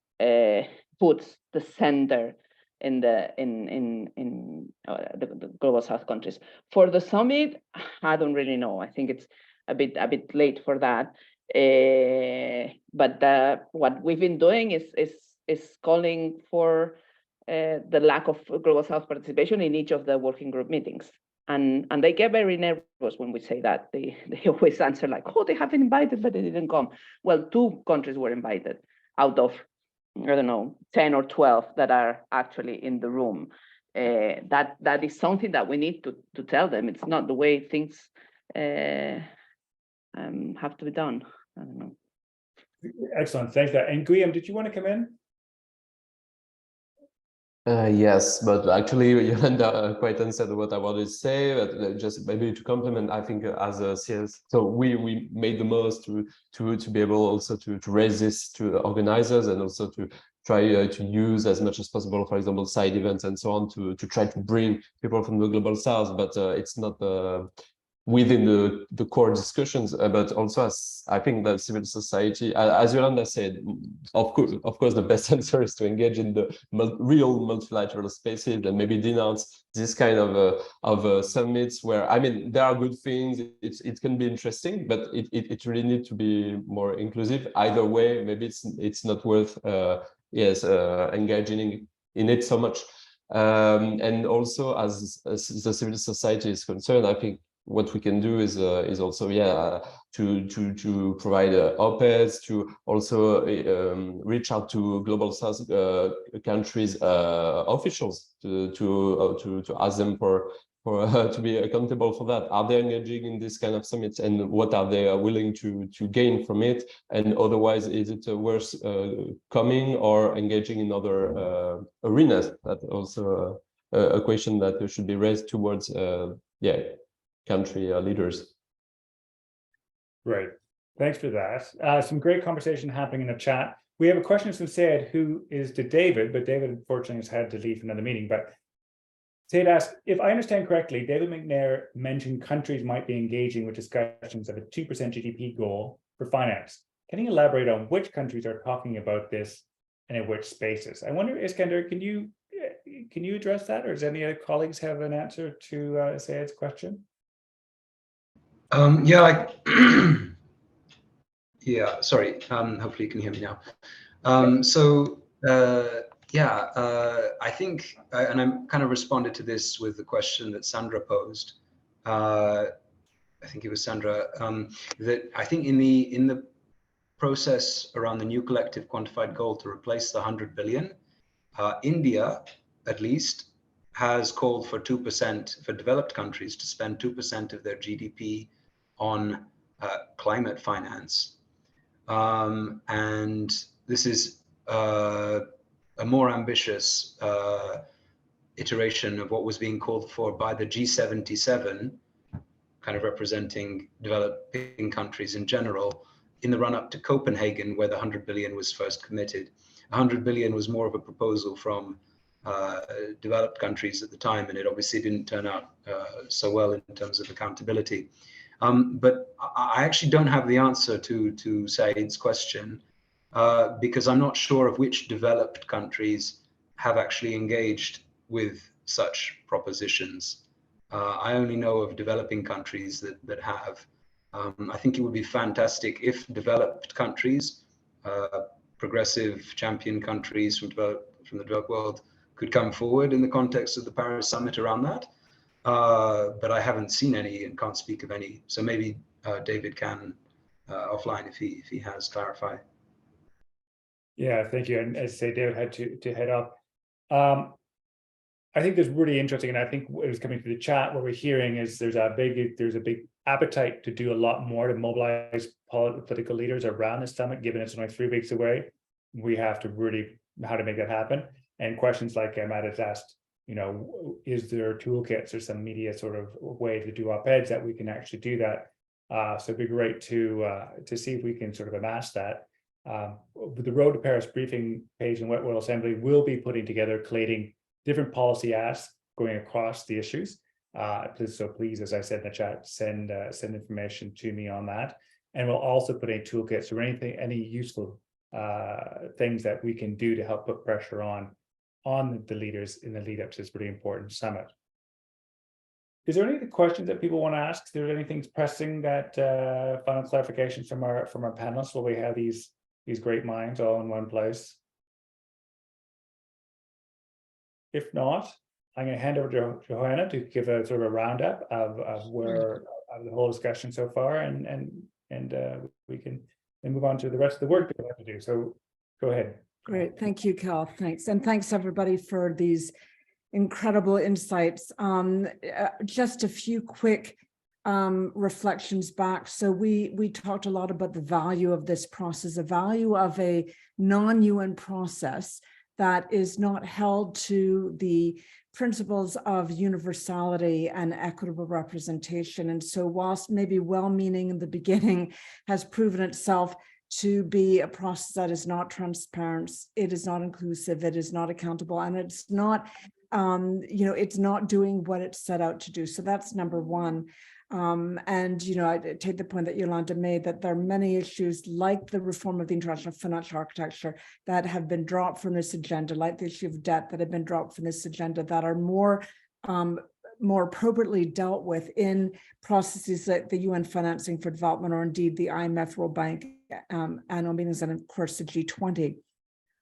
S6: puts the center in the Global South countries. For the summit, I don't really know. I think it's a bit late for that. But what we've been doing is calling for the lack of Global South participation in each of the working group meetings. And they get very nervous when we say that. They always answer like, oh, they have been invited, but they didn't come. Well, 2 countries were invited out of, I don't know, 10 or 12 that are actually in the room. That is something that we need to tell them. It's not the way things have to be done. I don't know.
S1: Excellent, thanks for that. And Guillaume, did you want to come in?
S7: Yes, but actually Yolanda quite answered what I wanted to say, but just maybe to complement, I think as a CS, so we made the most to be able also to raise this to organizers and also to try to use as much as possible, for example, side events and so on to try to bring people from the Global South, but it's not within the core discussions, but also as I think that civil society, as Yolanda said, of course, the best answer is to engage in the real multilateral spaces and maybe denounce this kind of summits where, I mean, there are good things, it can be interesting, but it really needs to be more inclusive. Either way, maybe it's not worth engaging in it so much. And also, as the civil society is concerned, I think what we can do is also to provide op-eds, to also reach out to global South countries officials to ask them for to be accountable for that. Are they engaging in this kind of summits, and what are they willing to gain from it? And otherwise, is it worth coming or engaging in other arenas? That's also a question that should be raised towards country leaders.
S1: Right. Thanks for that. Some great conversation happening in the chat. We have a question from Sayed, who is to David, but David unfortunately has had to leave for another meeting. But Sayed asked, if I understand correctly, David McNair mentioned countries might be engaging with discussions of a 2% GDP goal for finance. Can you elaborate on which countries are talking about this and in which spaces? I wonder, Iskander, can you address that, or does any other colleagues have an answer to Sayed's question?
S9: Yeah, sorry, hopefully you can hear me now. I think, and I'm kind of responded to this with the question that Sandra posed. I think it was Sandra, that I think in the process around the new collective quantified goal to replace the 100 billion, India, at least, has called for 2% for developed countries to spend 2% of their GDP on climate finance. And this is a more ambitious iteration of what was being called for by the G77, kind of representing developing countries in general, in the run-up to Copenhagen, where the 100 billion was first committed. 100 billion was more of a proposal from developed countries at the time, and it obviously didn't turn out so well in terms of accountability. But I actually don't have the answer to Said's question, because I'm not sure of which developed countries have actually engaged with such propositions. I only know of developing countries that have. I think it would be fantastic if developed countries, progressive champion countries from the developed world, could come forward in the context of the Paris Summit around that. But I haven't seen any and can't speak of any. So maybe David can offline, if he has, clarify.
S1: Yeah, thank you. And as I say, David had to head up. I think that's really interesting, and I think it was coming through the chat. What we're hearing is there's a big appetite to do a lot more to mobilize political leaders around the summit, given it's only 3 weeks away. We have to really how to make that happen. And questions like Matt has asked, you know, is there toolkits or some media sort of way to do op-eds that we can actually do that? So it'd be great to see if we can sort of amass that. The Road to Paris briefing page in Wet World Assembly will be putting together, collating different policy asks going across the issues. So please, as I said in the chat, send information to me on that. And we'll also put in toolkits or any useful things that we can do to help put pressure on the leaders in the lead up to this pretty important summit. Is there any other questions that people want to ask? Is there anything pressing that final clarifications from our panelists? Will we have these great minds all in one place? If not, I'm going to hand over to Johanna to give a sort of a roundup of the whole discussion so far, and we can then move on to the rest of the work that we have to do. So go ahead.
S3: Great, thank you, Cal. Thanks, and thanks everybody for these incredible insights. Just a few quick reflections back. So we talked a lot about the value of this process, the value of a non-UN process that is not held to the principles of universality and equitable representation. And so whilst maybe well-meaning in the beginning has proven itself to be a process that is not transparent, it is not inclusive, it is not accountable, and it's not, it's not doing what it's set out to do. So that's number one. And, you know, I take the point that Yolanda made that there are many issues like the reform of the international financial architecture that have been dropped from this agenda, like the issue of debt that have been dropped from this agenda, that are more appropriately dealt with in processes like the UN Financing for Development, or indeed the IMF, World Bank annual meetings, and of course the G20.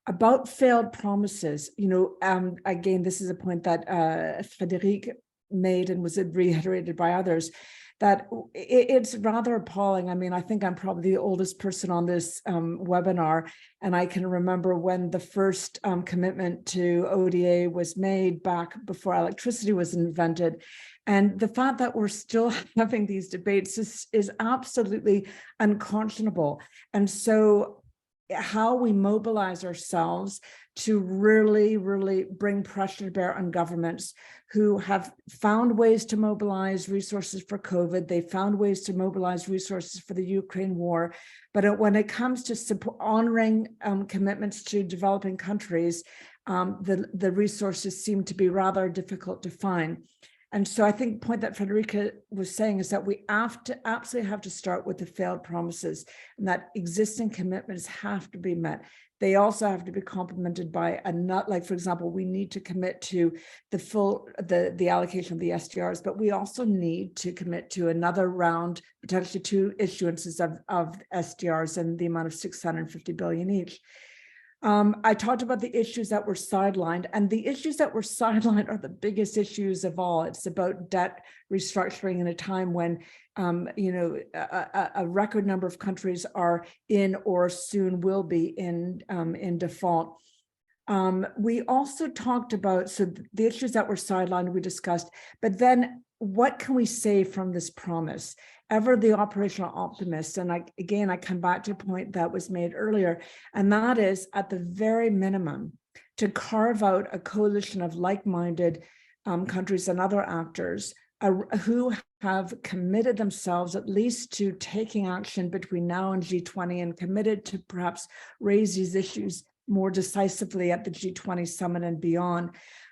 S3: About failed promises, you know, again, this is a point that Frédéric made and was reiterated by others, that it's rather appalling. I mean, I think I'm probably the oldest person on this webinar, and I can remember when the first commitment to ODA was made back before electricity was invented. And the fact that we're still having these debates is absolutely unconscionable. And so how we mobilize ourselves to really, really bring pressure to bear on governments who have found ways to mobilize resources for COVID. They found ways to mobilize resources for the Ukraine war. But when it comes to honoring commitments to developing countries, the resources seem to be rather difficult to find. And so I think the point that Frederica was saying is that we absolutely have to start with the failed promises, and that existing commitments have to be met. They also have to be complemented by like, for example, we need to commit to the allocation of the SDRs, but we also need to commit to another round, potentially 2 issuances of SDRs in the amount of 650 billion each. I talked about the issues that were sidelined, and the issues that were sidelined are the biggest issues of all. It's about debt restructuring in a time when, you know, a record number of countries are in or soon will be in default. We also talked about, so the issues that were sidelined, we discussed, but then what can we say from this promise? Ever the operational optimist. And I come back to a point that was made earlier, and that is, at the very minimum, to carve out a coalition of like-minded countries and other actors who have committed themselves at least to taking action between now and G20, and committed to perhaps raise these issues more decisively at the G20 summit and beyond.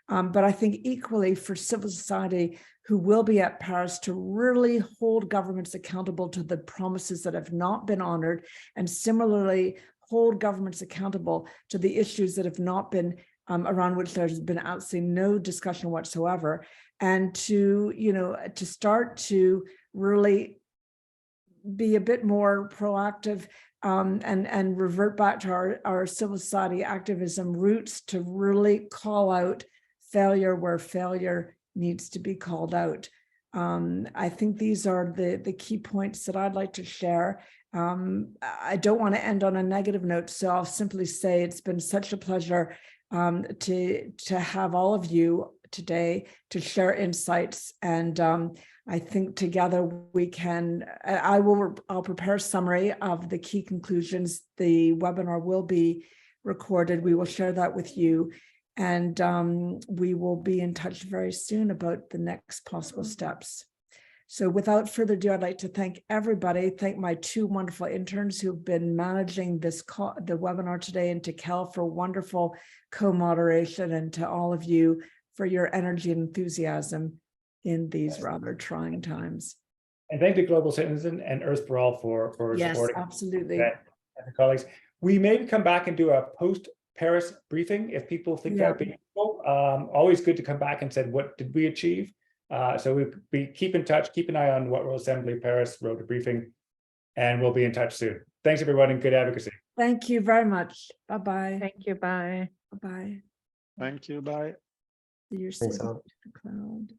S3: But I think equally for civil society who will be at Paris, to really hold governments accountable to the promises that have not been honored, and similarly hold governments accountable to the issues that have not been around which there's been absolutely no discussion whatsoever, and to, you know, to start to really be a bit more proactive and revert back to our civil society activism roots, to really call out failure where failure needs to be called out. I think these are the key points that I'd like to share. I don't want to end on a negative note, so I'll simply say it's been such a pleasure to have all of you today to share insights, and I think together we can. I'll prepare a summary of the key conclusions. The webinar will be recorded. We will share that with you. And we will be in touch very soon about the next possible steps. So without further ado, I'd like to thank everybody, thank my 2 wonderful interns who've been managing the webinar today, and to Kel for wonderful co-moderation, and to all of you for your energy and enthusiasm in these rather trying times.
S1: And thank you, Global Citizen and Earth for All for supporting.
S3: Absolutely.
S1: That, and the colleagues. We may come back and do a post-Paris briefing if people think that would be useful. Always good to come back and say, what did we achieve? So keep in touch, keep an eye on what World Assembly Paris wrote a briefing, and we'll be in touch soon. Thanks, everyone, and good advocacy.
S3: Thank you very much. Bye-bye.
S6: Thank you. Bye.
S3: Bye-bye.
S8: Thank you. Bye.
S3: You're
S7: Thanks,
S3: saving the cloud.